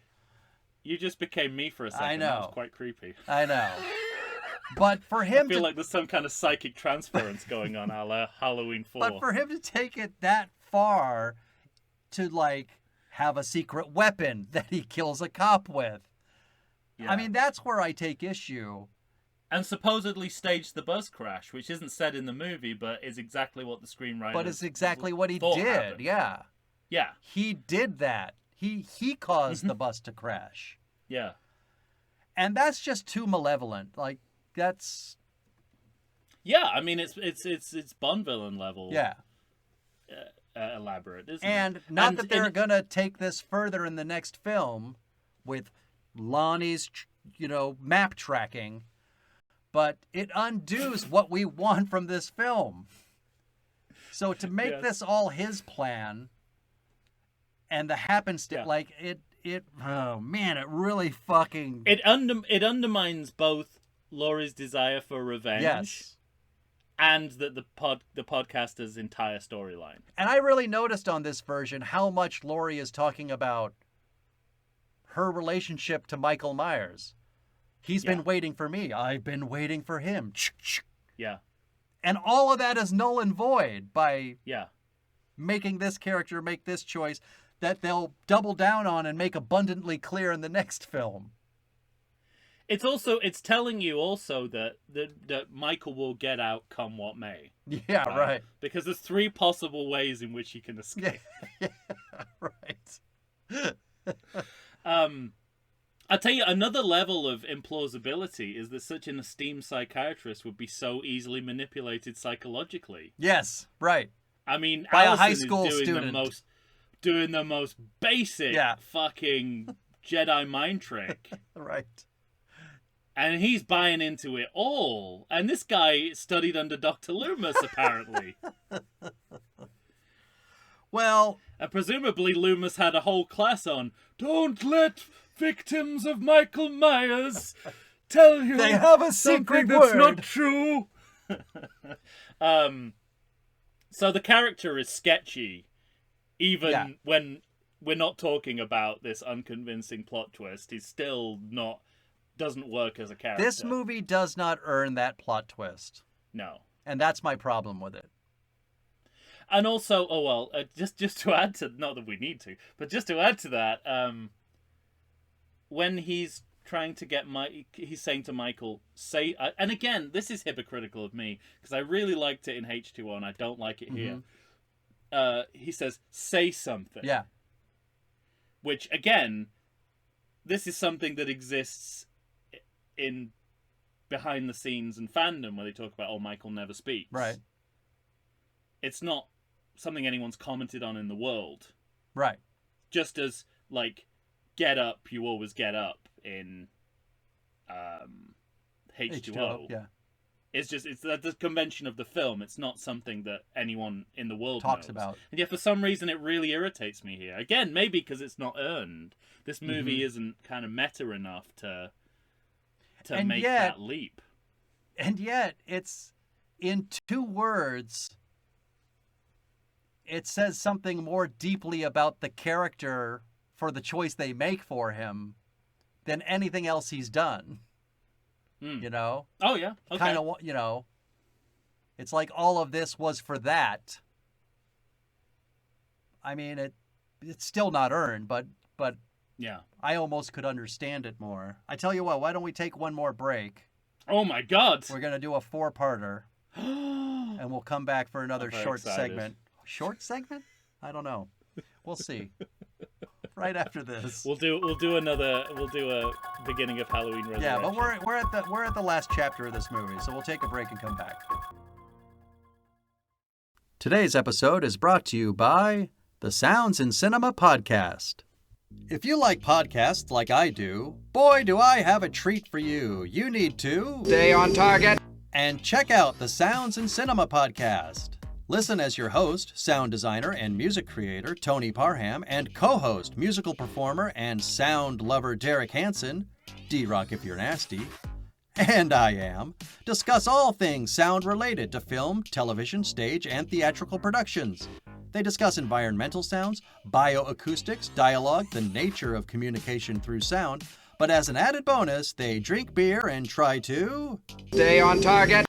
You just became me for a second. I That know. was quite creepy. I know. But for I him feel to like there's some kind of psychic transference going on a la Halloween 4. But for him to take it that far to, like, have a secret weapon that he kills a cop with. Yeah. I mean, that's where I take issue. And supposedly staged the bus crash, which isn't said in the movie, but is exactly what the screenwriter But it's exactly what he thought did. happened. Yeah. Yeah, He did that. He caused the bus to crash. yeah. And that's just too malevolent. Like, that's... Yeah, I mean, it's Bond villain level Yeah. elaborate, isn't And it? not And that they're in- going to take this further in the next film with Lonnie's, map tracking, but it undoes what we want from this film. So to make Yes. this all his plan and the happenstance, Yeah. oh man, it really fucking... It undermines both Laurie's desire for revenge Yes. and the podcaster's entire storyline. And I really noticed on this version how much Laurie is talking about her relationship to Michael Myers. He's been Yeah. waiting for me. I've been waiting for him. Yeah, And all of that is null and void by yeah. making this character make this choice that they'll double down on and make abundantly clear in the next film. It's telling you also that Michael will get out come what may. Yeah, right. Because there's 3 possible ways in which he can escape. Yeah, right. I'll tell you, another level of implausibility is that such an esteemed psychiatrist would be so easily manipulated psychologically. Yes, right. I mean, By a Allison high school is student. doing the most basic Yeah. fucking Jedi mind trick. Right. And he's buying into it all. And this guy studied under Dr. Loomis, apparently. Well, And presumably Loomis had a whole class on, don't let victims of Michael Myers tell you they have a something secret that's word. not true. So the character is sketchy, even Yeah. when we're not talking about this unconvincing plot twist. He's still doesn't work as a character. This movie does not earn that plot twist. No. And that's my problem with it. And also, just to add to, not that we need to, but just to add to that, when he's trying to get he's saying to Michael, and again, this is hypocritical of me, because I really liked it in H2O and I don't like it here. He says, say something. Yeah. Which, again, this is something that exists in behind the scenes and fandom, where they talk about, Michael never speaks. Right. It's not something anyone's commented on in the world. Right. Just as, like, get up, you always get up in H2O. Yeah. It's the convention of the film. It's not something that anyone in the world Talks knows. about. And yet, for some reason, it really irritates me here. Again, maybe because it's not earned. This movie isn't kind of meta enough to And make yet- that leap. And yet, it's in 2 words. It says something more deeply about the character for the choice they make for him than anything else he's done. Mm. You know? Oh, yeah. Okay. Kind of, it's like all of this was for that. I mean, it's still not earned, but Yeah. I almost could understand it more. I tell you what, why don't we take one more break? Oh, my God. We're going to do a 4-parter, and we'll come back for another I'm very short excited. segment. Short segment? I don't know. We'll see. right after this. We'll do a beginning of Halloween Resurrection. Yeah, but we're at the last chapter of this movie, so we'll take a break and come back. Today's episode is brought to you by the Sounds in Cinema podcast. If you like podcasts like I do, boy, do I have a treat for you. You need to stay on target and check out the Sounds in Cinema podcast. Listen as your host, sound designer and music creator Tony Parham, and co-host, musical performer and sound lover Derek Hansen, D-Rock if you're nasty, and I am, discuss all things sound related to film, television, stage, and theatrical productions. They discuss environmental sounds, bioacoustics, dialogue, the nature of communication through sound, but as an added bonus, they drink beer and try to stay on target.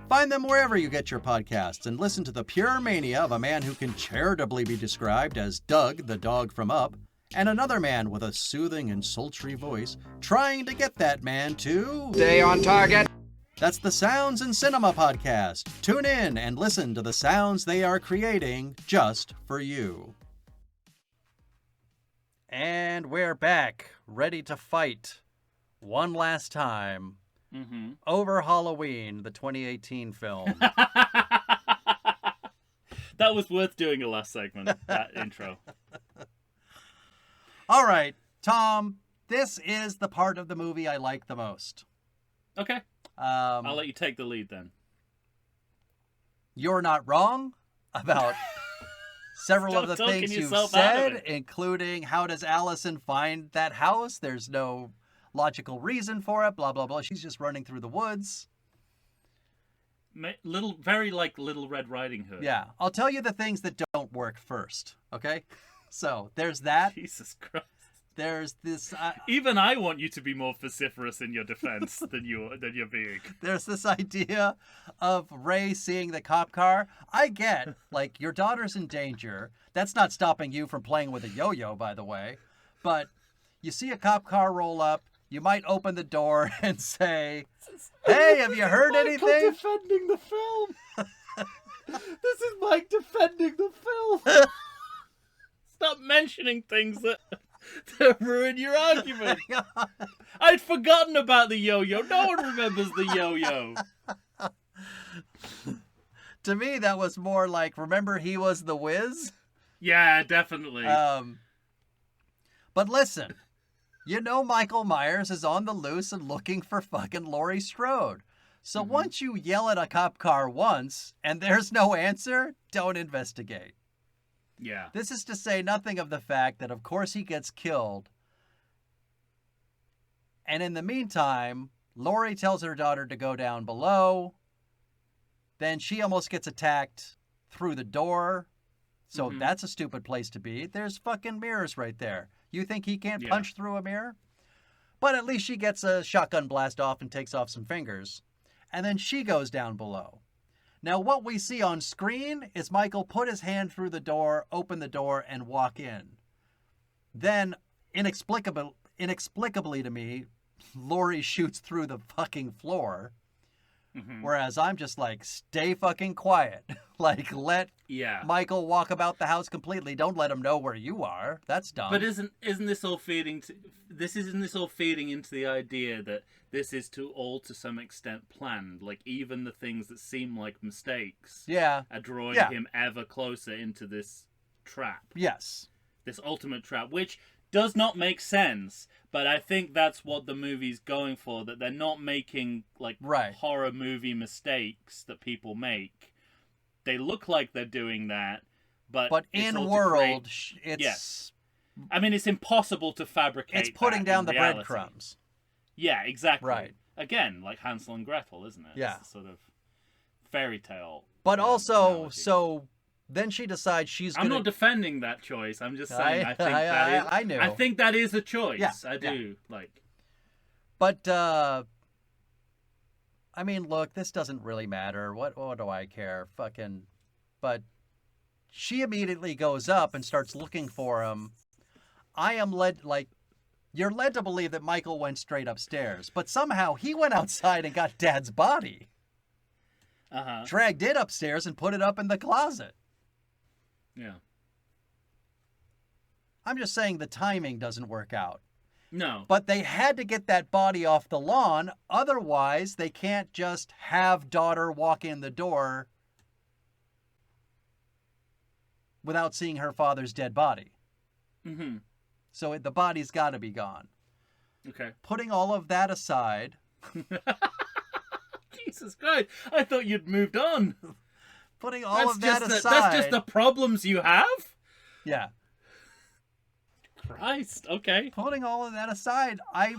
Find them wherever you get your podcasts and listen to the pure mania of a man who can charitably be described as Doug, the dog from Up, and another man with a soothing and sultry voice trying to get that man to stay on target. That's the Sounds in Cinema podcast. Tune in and listen to the sounds they are creating just for you. And we're back, ready to fight one last time over Halloween, the 2018 film. That was worth doing a last segment, that intro. All right, Tom, this is the part of the movie I like the most. Okay. I'll let you take the lead then. You're not wrong about several of the things you've said, including how does Allison find that house? There's no logical reason for it, blah, blah, blah. She's just running through the woods. Very like Little Red Riding Hood. Yeah. I'll tell you the things that don't work first, okay? So, there's that. Jesus Christ. There's this... Even I want you to be more vociferous in your defense than you're being. There's this idea of Ray seeing the cop car. I get, like, your daughter's in danger. That's not stopping you from playing with a yo-yo, by the way. But you see a cop car roll up, you might open the door and say, hey, have you heard anything? Mike defending the film. This is Mike defending the film. Stop mentioning things that ruin your argument. I'd forgotten about the yo-yo. No one remembers the yo-yo. To me, that was more like, remember he was the Wiz? Yeah, definitely. But listen, you know Michael Myers is on the loose and looking for fucking Laurie Strode. So once you yell at a cop car once and there's no answer, don't investigate. Yeah. This is to say nothing of the fact that, of course, he gets killed. And in the meantime, Laurie tells her daughter to go down below. Then she almost gets attacked through the door. So that's a stupid place to be. There's fucking mirrors right there. You think he can't punch through a mirror? But at least she gets a shotgun blast off and takes off some fingers. And then she goes down below. Now, what we see on screen is Michael put his hand through the door, open the door, and walk in. Then, inexplicably to me, Laurie shoots through the fucking floor. Whereas I'm just like, stay fucking quiet. Like, let Michael walk about the house completely. Don't let him know where you are. That's dumb. But isn't this all feeding into the idea that this is to some extent planned? Like, even the things that seem like mistakes are drawing him ever closer into this trap. Yes. This ultimate trap, which does not make sense. But I think that's what the movie's going for, that they're not making, like, horror movie mistakes that people make. They look like they're doing that, but in world, it's... Yes. I mean, it's impossible to fabricate. It's putting down the breadcrumbs. Yeah, exactly. Right. Again, like Hansel and Gretel, isn't it? Yeah. It's sort of fairy tale. But also, analogy. So then she decides she's going to... I'm not defending that choice. I'm just saying I think that is a choice. Yeah, I do. Like. But, I mean, look, this doesn't really matter. What do I care? Fucking... But she immediately goes up and starts looking for him. I am led, like... You're led to believe that Michael went straight upstairs, but somehow he went outside and got Dad's body. Dragged it upstairs and put it up in the closet. Yeah. I'm just saying the timing doesn't work out. No. But they had to get that body off the lawn. Otherwise, they can't just have daughter walk in the door without seeing her father's dead body. Mm-hmm. So the body's got to be gone. Okay. Putting all of that aside... Jesus Christ. I thought you'd moved on. Putting all of that aside... That's just the problems you have? Yeah. Christ. Okay. Putting all of that aside, I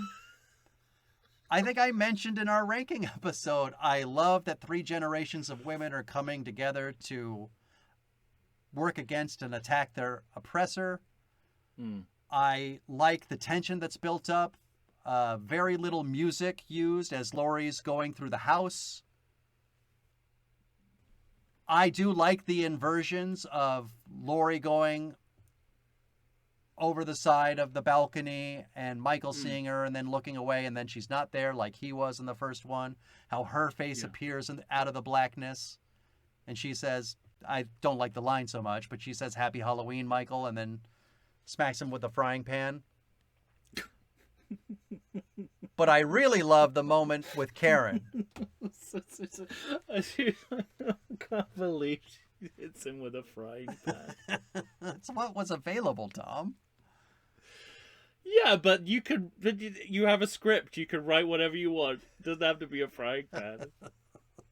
think I mentioned in our ranking episode, I love that 3 generations of women are coming together to work against and attack their oppressor. I like the tension that's built up. Very little music used as Laurie's going through the house. I do like the inversions of Laurie going over the side of the balcony and Michael seeing her and then looking away and then she's not there like he was in the first one. How her face appears out of the blackness. And she says, I don't like the line so much, but she says, Happy Halloween, Michael, and then smacks him with the frying pan. But I really love the moment with Karen. I can't believe she hits him with a frying pan. That's what was available, Tom. Yeah, but you have a script. You can write whatever you want. It doesn't have to be a frying pan.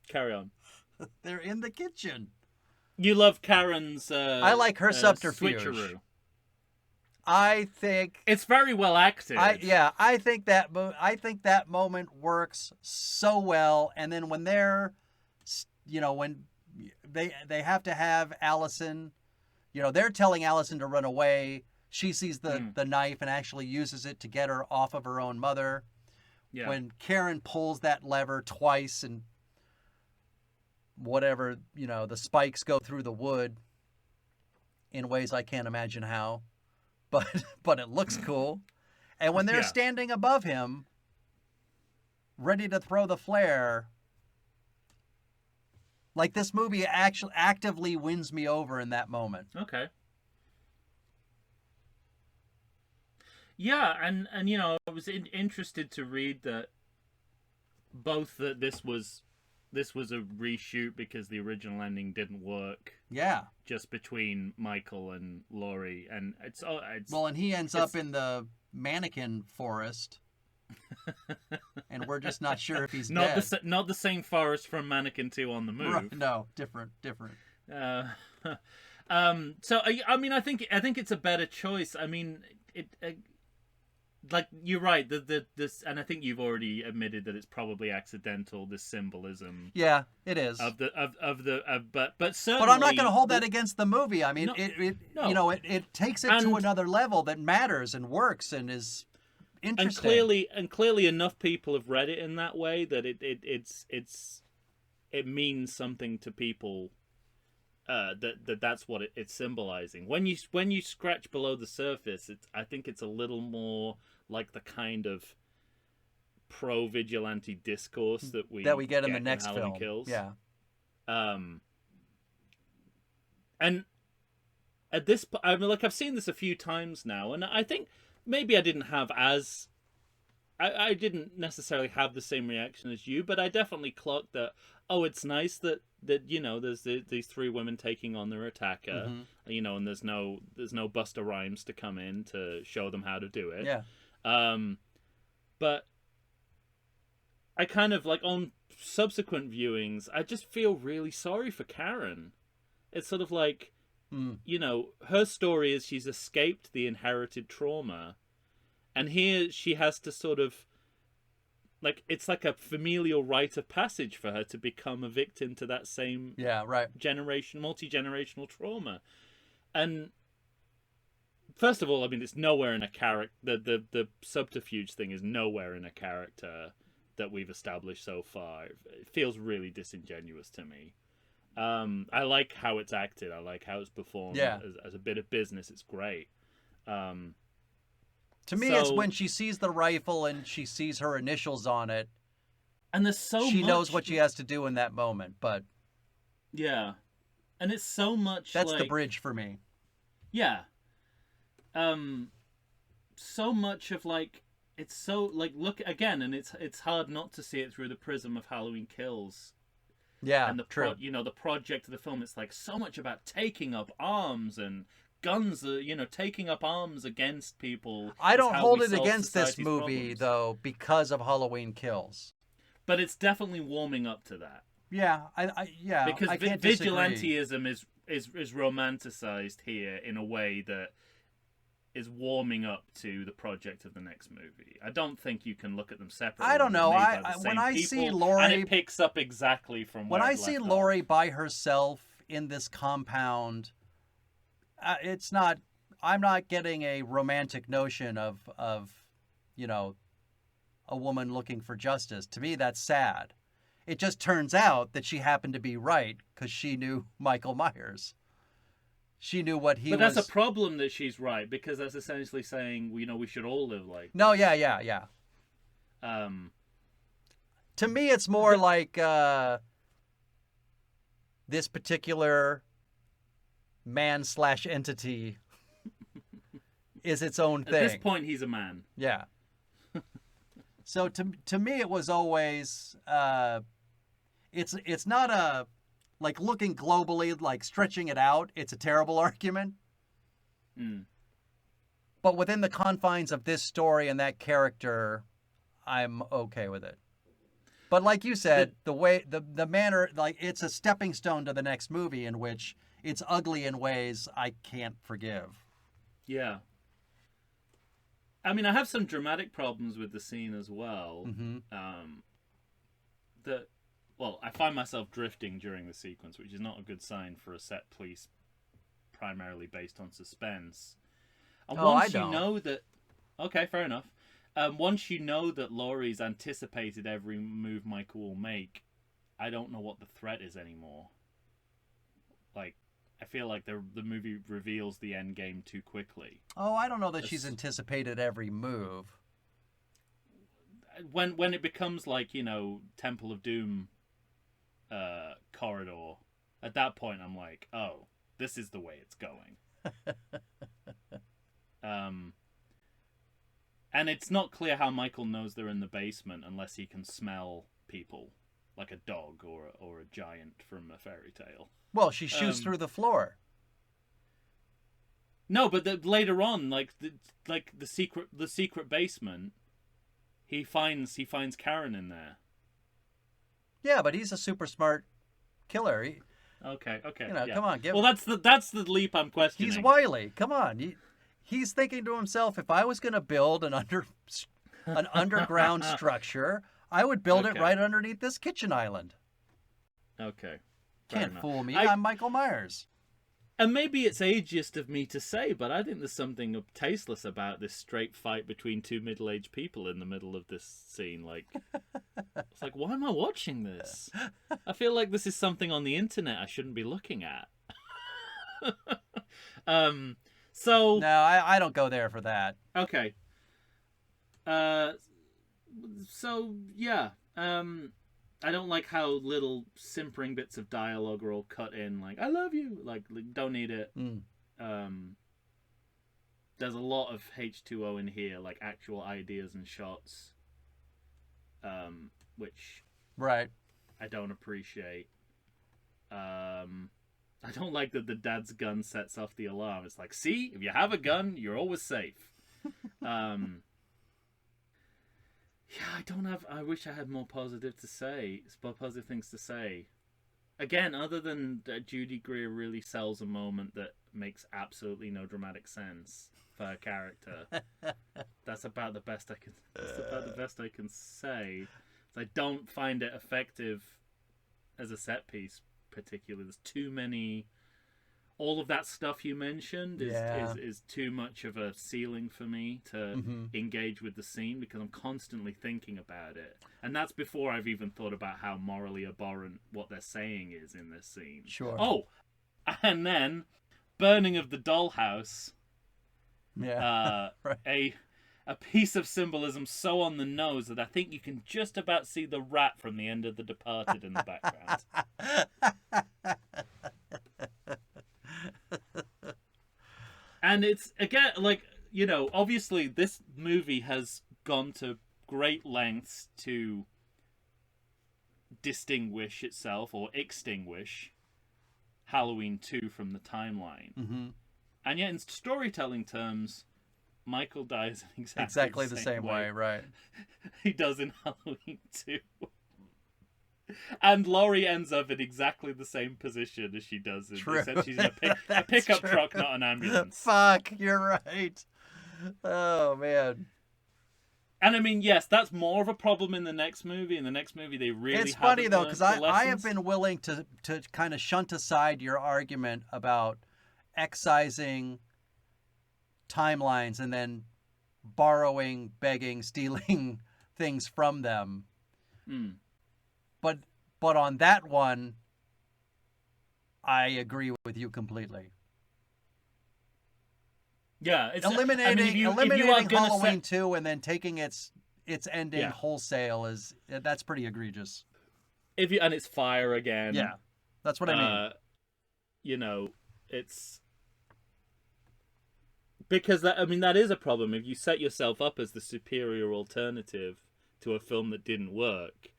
Carry on. They're in the kitchen. You love Karen's I like her subterfuge. Switcheroo. I think it's very well acted. I think that moment works so well. And then when they're, when they have to have Allison, they're telling Allison to run away. She sees the knife and actually uses it to get her off of her own mother. Yeah. When Karen pulls that lever twice and whatever, the spikes go through the wood in ways I can't imagine how. But it looks cool. And when they're standing above him, ready to throw the flare, like this movie actually actively wins me over in that moment. Okay. Yeah, and I was interested to read that both that this was a reshoot because the original ending didn't work. Yeah. Just between Michael and Laurie, and it's well, and he ends up in the mannequin forest, and we're just not sure if he's dead. Not the same forest from Mannequin 2 on the Move. Right, no, different. So I mean, I think it's a better choice. I mean, like you're right. This, and I think you've already admitted that it's probably accidental. This symbolism. Yeah, it is. But certainly. But I'm not going to hold that against the movie. I mean, it takes it to another level that matters and works and is interesting. And clearly enough people have read it in that way that it means something to people. That's what it's symbolizing. When you scratch below the surface, I think it's a little more like the kind of pro-vigilante discourse that we get in the next Halloween film. Kills. Yeah. And at this, I mean, like I've seen this a few times now, and I think maybe I didn't have I didn't necessarily have the same reaction as you, but I definitely clocked that. Oh, it's nice that there's these 3 women taking on their attacker, and there's no Busta Rhymes to come in to show them how to do it. Yeah. But I kind of, like, on subsequent viewings, I just feel really sorry for Karen. It's sort of like, her story is she's escaped the inherited trauma, and here she has to sort of, like, it's like a familial rite of passage for her to become a victim to that same multi-generational trauma. And first of all, I mean, it's nowhere in a character. The subterfuge thing is nowhere in a character that we've established so far. It feels really disingenuous to me. I like how it's acted. I like how it's performed. Yeah. As a bit of business, it's great. To me, it's when she sees the rifle and she sees her initials on it. And there's she knows what she has to do in that moment, but... Yeah. And it's so much that's the bridge for me. Yeah. so much of like it's so like look again, and it's hard not to see it through the prism of Halloween Kills Yeah, and the true. the project of the film. It's like so much about taking up arms and guns, taking up arms against people. I is don't how hold we it solve against this society's movie, problems. though, because of Halloween Kills. But it's definitely warming up to that. Yeah, Because I can't disagree. vigilantism is romanticized here in a way that is warming up to the project of the next movie. I don't think you can look at them separately. I don't know. They're made by the When same I see people, Laurie, and it picks up exactly from when where I it see left Laurie off. by herself in this compound, it's not. I'm not getting a romantic notion of a woman looking for justice. To me, that's sad. It just turns out that she happened to be right because she knew Michael Myers. She knew what he But was. that's a problem that she's right, because that's essentially saying we should all live like No, this. yeah. To me, it's more like this particular man/entity is its own thing. At this point, he's a man. Yeah. So to me, it was always it's not a like looking globally, like stretching it out. It's a terrible argument. Mm. But within the confines of this story and that character, I'm okay with it. But like you said, the way the manner, like it's a stepping stone to the next movie in which it's ugly in ways I can't forgive. Yeah. I mean, I have some dramatic problems with the scene as well. Mm-hmm. I find myself drifting during the sequence, which is not a good sign for a set piece primarily based on suspense. And once I you don't. know that, okay, fair enough. Once you know that Laurie's anticipated every move Michael will make, I don't know what the threat is anymore. Like, I feel like the movie reveals the end game too quickly. Oh, I don't know that she's anticipated every move. When it becomes like, Temple of Doom corridor, at that point I'm like, oh, this is the way it's going. And it's not clear how Michael knows they're in the basement unless he can smell people, like a dog or a giant from a fairy tale. Well, she shoots through the floor. No, but later on, the secret basement, he finds Karen in there. Yeah, but he's a super smart killer. Okay. Yeah. Come on, Well, that's the leap I'm questioning. He's wily. Come on. He's thinking to himself, if I was going to build an underground structure, I would build it right underneath this kitchen island. Okay. Can't fool me. I'm Michael Myers. And maybe it's ageist of me to say, but I think there's something tasteless about this straight fight between two middle-aged people in the middle of this scene. Like, it's like, why am I watching this? I feel like this is something on the internet I shouldn't be looking at. So No, I don't go there for that. okay. So yeah. I don't like how little simpering bits of dialogue are all cut in. Like, I love you. Like don't need it. There's a lot of H2O in here, like actual ideas and shots, which Right. I don't appreciate. I don't like that the dad's gun sets off the alarm. It's like, see, if you have a gun, you're always safe. Yeah, I wish I had more positive things to say. Again, other than that Judy Greer really sells a moment that makes absolutely no dramatic sense for her character. That's about the best I can say. I don't find it effective as a set piece, particularly. There's too many. All of that stuff you mentioned is too much of a ceiling for me to engage with the scene, because I'm constantly thinking about it. And that's before I've even thought about how morally abhorrent what they're saying is in this scene. Sure. Oh, and then burning of the dollhouse. Yeah. Right. A piece of symbolism so on the nose that I think you can just about see the rat from the end of The Departed in the background. And it's, again, like, you know, obviously this movie has gone to great lengths to distinguish itself or extinguish Halloween 2 from the timeline. Mm-hmm. And yet, in storytelling terms, Michael dies in Exactly the same way, right? he does in Halloween 2. And Laurie ends up in exactly the same position as she does. True. Except she's in a That's pickup true. truck, not an ambulance. Fuck, you're right. Oh, man. And I mean, yes, that's more of a problem in the next movie. In the next movie, they really It's funny, haven't though, learned because the I have lessons. been willing to kind of shunt aside your argument about excising timelines and then borrowing, begging, stealing things from them. Mm. But on that one, I agree with you completely. Yeah, it's Eliminating I mean, if you are eliminating gonna Halloween 2 and then taking its ending Yeah. wholesale that's pretty egregious. and it's fire again. Yeah, that's what I mean. You know, it's because that is a problem. If you set yourself up as the superior alternative to a film that didn't work,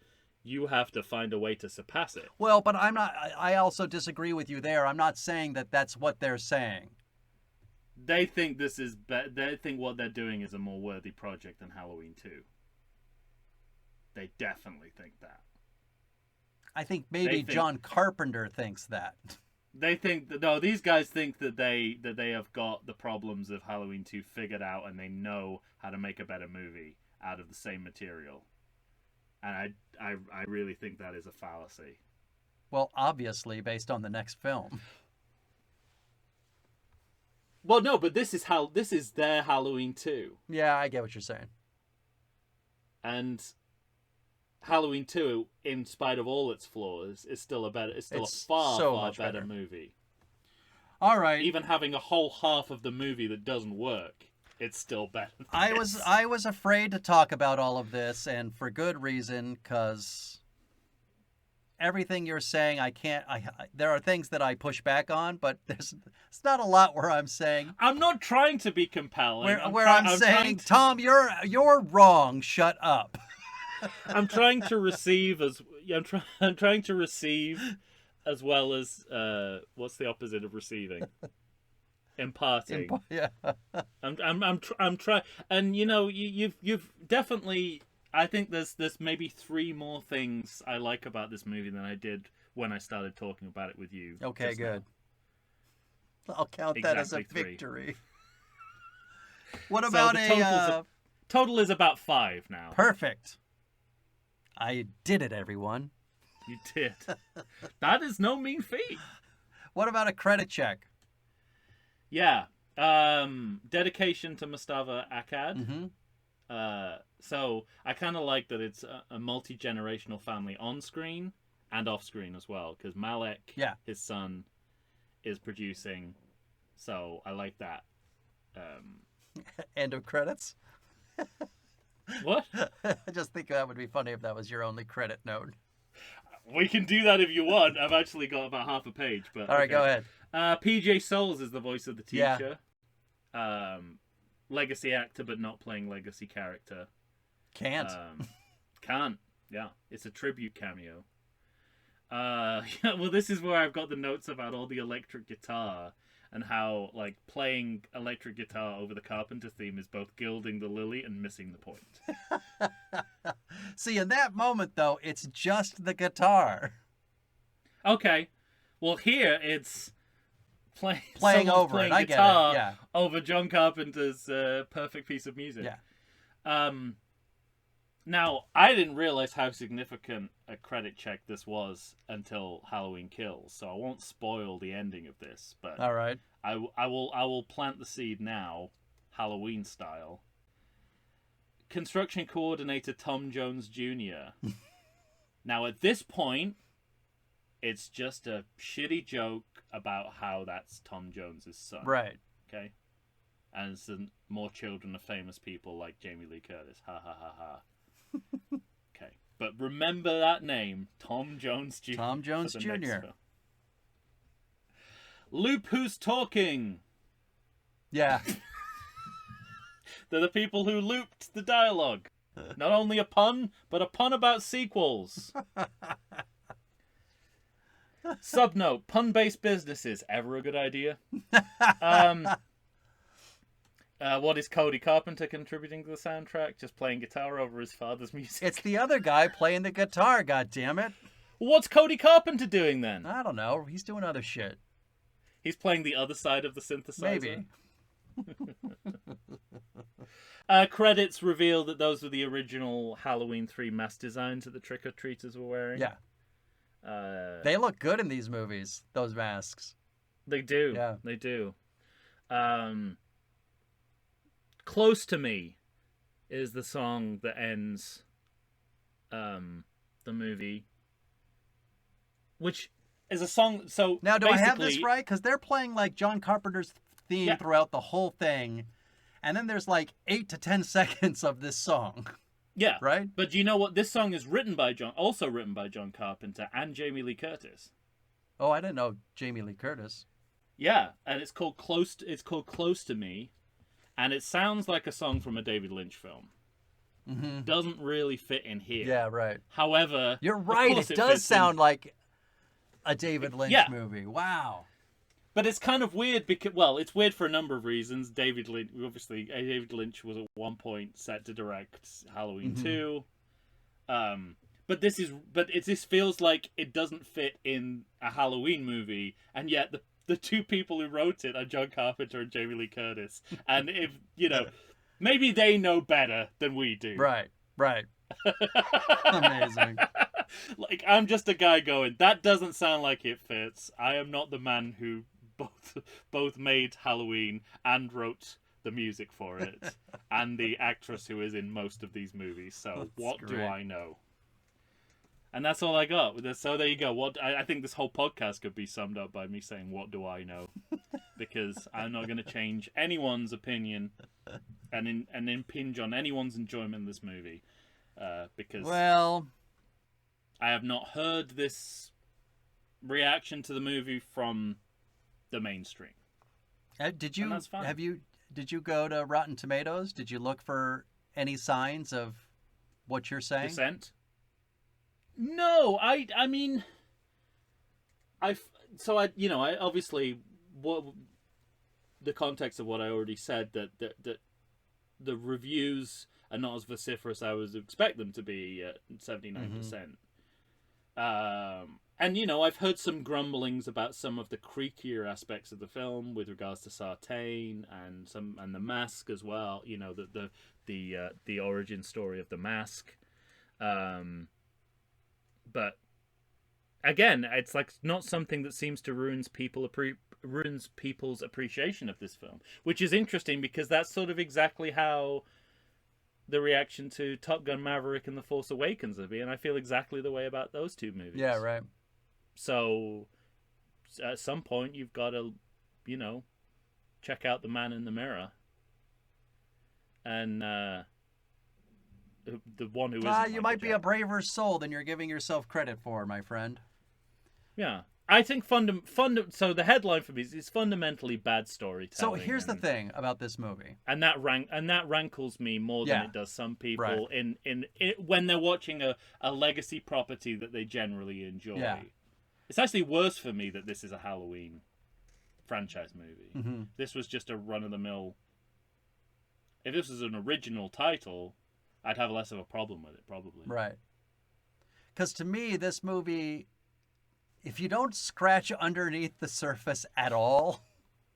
you have to find a way to surpass it. Well, but I'm not. I also disagree with you there. I'm not saying that that's what they're saying. They think this is they think what they're doing is a more worthy project than Halloween 2. They definitely think that. I think maybe think- John Carpenter thinks that. They think that no, these guys think that they have got the problems of Halloween 2 figured out, and they know how to make a better movie out of the same material. And I really think that is a fallacy. Well, obviously, based on the next film. Well, no, but this is their Halloween 2, Yeah, I get what you're saying. and Halloween 2, in spite of all its flaws, is still It's a far so far much better better. movie. All right. Even having a whole half of the movie that doesn't work, it's still better. Than this. I was afraid to talk about all of this, and for good reason, because everything you're saying, there are things that I push back on, but it's not a lot where I'm saying I'm not trying to be compelling. I'm saying, Tom, you're wrong. Shut up. I'm trying to receive I'm trying to receive as well as what's the opposite of receiving? Imparting. Yeah. I'm trying, and you know, you've definitely. I think there's maybe 3 more things I like about this movie than I did when I started talking about it with you. Okay, just now. good. I'll count that as a Exactly 3. victory. What So about the total is about 5 now. perfect? I did it, everyone. You did. That is no mean feat. What about a credit check? Yeah. Dedication to Mustafa Akkad. Mm-hmm. So I kind of like that it's a multi-generational family on screen and off screen as well, because Malek, Yeah. his son, is producing. So I like that. End of credits. What? I just think that would be funny if that was your only credit note. We can do that if you want. I've actually got about half a page. But All right, go ahead. PJ Souls is the voice of the Yeah. teacher. Legacy actor, but not playing legacy character. Can't. Can't. Yeah, it's a tribute cameo. Yeah, well, this is where I've got the notes about all the electric guitar and how, like, playing electric guitar over the Carpenter theme is both gilding the lily and missing the point. See, in that moment, though, it's just the guitar Okay, well, here it's playing playing someone's over playing it. I get guitar it. Yeah. over John Carpenter's perfect piece of music. Yeah. Now, I didn't realize how significant a credit check this was until Halloween Kills, so I won't spoil the ending of this, but All right. I will plant the seed now, Halloween style. Construction coordinator Tom Jones Jr. Now, at this point, it's just a shitty joke about how that's Tom Jones's son. Right. Okay? And it's more children of famous people like Jamie Lee Curtis. Ha ha ha ha. Okay. But remember that name, Tom Jones Jr. Tom Jones for the next Jr. film. Loop Who's Talking. Yeah. They're the people who looped the dialogue. Not only a pun, but a pun about sequels. Subnote, pun-based businesses, ever a good idea? What is Cody Carpenter contributing to the soundtrack? Just playing guitar over his father's music? It's the other guy playing the guitar, goddammit. What's Cody Carpenter doing then? I don't know. He's doing other shit. He's playing the other side of the synthesizer? Maybe. Credits reveal that those were the original Halloween 3 mask designs that the trick-or-treaters were wearing. Yeah. They look good in these movies, those masks. They do. Yeah. They do. Close to Me is the song that ends the movie. Which is a song... So now, do I have this basically- right? Because they're playing like John Carpenter's theme Yeah. throughout the whole thing. And then there's like 8 to 10 seconds of this song, Yeah. right? But do you know what? This song is also written by John Carpenter and Jamie Lee Curtis. Oh, I didn't know Jamie Lee Curtis. Yeah, and it's called Close to Me, and it sounds like a song from a David Lynch film. Mm-hmm. Doesn't really fit in here. Yeah, right. However, You're of right. course It fits does in. sound like a David Lynch Yeah. movie. Wow. But it's kind of weird because, well, it's weird for a number of reasons. David Lynch was at one point set to direct Halloween 2. But this feels like it doesn't fit in a Halloween movie, and yet the two people who wrote it are John Carpenter and Jamie Lee Curtis. And if, maybe they know better than we do. Right. Amazing. Like, I'm just a guy going, that doesn't sound like it fits. I am not the man who both made Halloween and wrote the music for it, and the actress who is in most of these movies. So That's what do great. I know? And that's all I got. So there you go. I think this whole podcast could be summed up by me saying, "What do I know?" Because I'm not going to change anyone's opinion and impinge on anyone's enjoyment of this movie. Because Well, I have not heard this reaction to the movie from the mainstream. did you And that's fine. did you go to Rotten Tomatoes? Did you look for any signs of what you're saying? Dissent? No, I mean, I obviously, what the context of what I already said, that the reviews are not as vociferous as I would expect them to be at 79%. And I've heard some grumblings about some of the creakier aspects of the film with regards to Sartain and the mask as well. The origin story of the mask. But again, it's like not something that seems to ruins people's appreciation of this film, which is interesting because that's sort of exactly how the reaction to Top Gun Maverick and The Force Awakens would be, and I feel exactly the way about those two movies. Yeah, right. So at some point you've got to, check out The Man in the Mirror. And the one who isn't You Michael might be a Jackson. braver soul than you're giving yourself credit for, my friend. Yeah. I think so the headline for me is fundamentally bad So storytelling. here's the thing about this movie. And that rankles me more than Yeah. it does some people Right. in when they're watching a legacy property that they generally enjoy. Yeah. It's actually worse for me that this is a Halloween franchise movie. Mm-hmm. This was just a run-of-the-mill. If this was an original title, I'd have less of a problem with it, probably. Right. Because to me, this movie, if you don't scratch underneath the surface at all,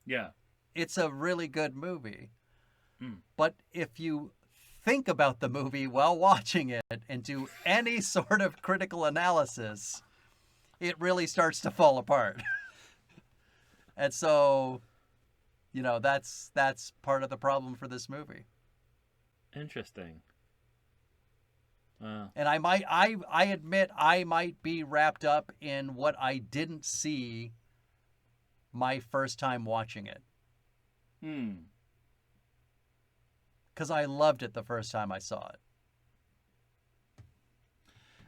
Yeah. it's a really good movie. Mm. But if you think about the movie while watching it and do any sort of critical analysis, it really starts to fall apart. And so, that's part of the problem for this movie. Interesting. Wow. And I admit I might be wrapped up in what I didn't see my first time watching it. Because I loved it the first time I saw it.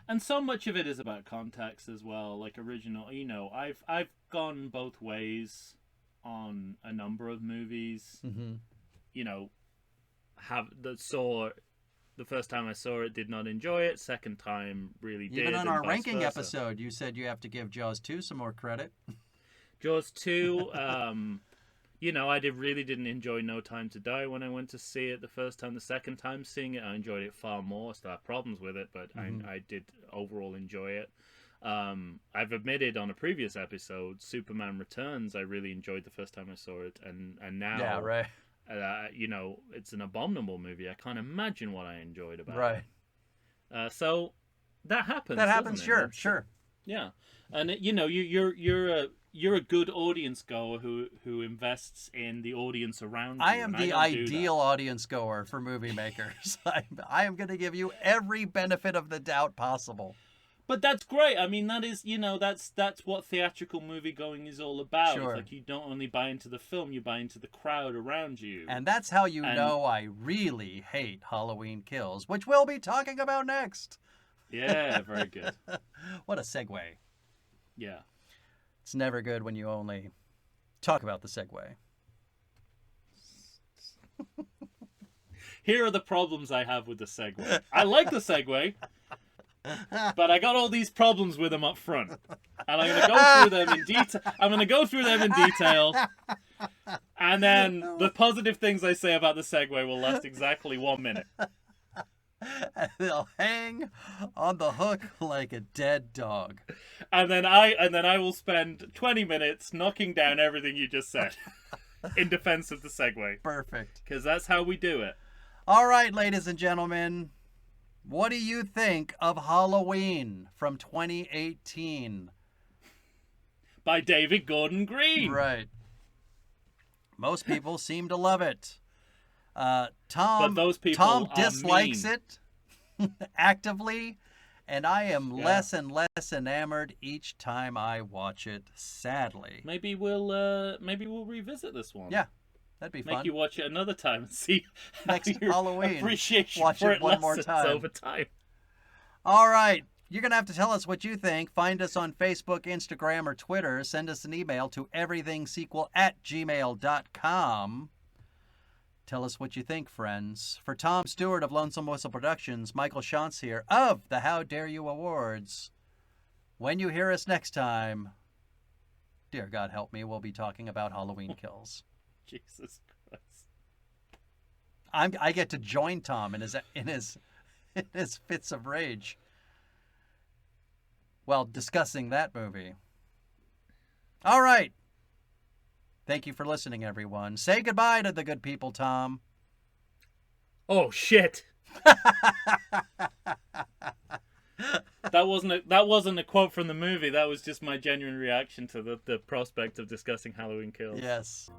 And so much of it is about context as well, like original. I've gone both ways on a number of movies. Mm-hmm. You know, the first time I saw it, did not enjoy it. Second time, really did. Even on and our vice ranking versa. episode, you said you have to give Jaws 2 some more credit. Jaws 2, you know, I really didn't enjoy No Time to Die when I went to see it the first time. The second time seeing it, I enjoyed it far more. Still have problems with it, but I did overall enjoy it. I've admitted on a previous episode, Superman Returns, I really enjoyed the first time I saw it, and now, Yeah, right. You know, it's an abominable movie. I can't imagine what I enjoyed about Right. it. So that happens. That happens, doesn't it? sure, That's- sure. Yeah, and you know, you're a good audience goer who invests in the audience around you. I am and the don't do ideal audience goer for movie makers. I am going to give you every benefit of the doubt possible. But that's great. I mean, that is, you know, that's what theatrical movie going is all about. Sure. It's like you don't only buy into the film, you buy into the crowd around you. And that's how you And- know I really hate Halloween Kills, which we'll be talking about next. Yeah, very good. What a segue. Yeah. It's never good when you only talk about the segue. Here are the problems I have with the segue. I like the segue, but I got all these problems with them up front. And I'm going to go through them in detail. I'm going to go through them in detail. And then the positive things I say about the segue will last exactly 1 minute. And they'll hang on the hook like a dead dog. And then I will spend 20 minutes knocking down everything you just said in defense of the segue. Perfect. Because that's how we do it. All right, ladies and gentlemen, what do you think of Halloween from 2018? By David Gordon Green. Right. Most people seem to love it. Tom, But those people Tom are dislikes mean. it actively, and I am Yeah. less and less enamored each time I watch it. Sadly, Maybe we'll revisit this one. yeah, that'd be Make fun. you watch it another time and see how Next your Halloween, appreciation watch for it one more lessens time. over time. All right. You're going to have to tell us what you think. Find us on Facebook, Instagram, or Twitter. Send us an email to everythingsequel@gmail.com. Tell us what you think, friends. For Tom Stewart of Lonesome Whistle Productions, Michael Shantz here of the How Dare You Awards. When you hear us next time, dear God help me, we'll be talking about Halloween Kills. Jesus Christ. I get to join Tom in his fits of rage while discussing that movie. All right. Thank you for listening, everyone. Say goodbye to the good people, Tom. Oh shit. That wasn't a quote from the movie. That was just my genuine reaction to the prospect of discussing Halloween Kills. Yes.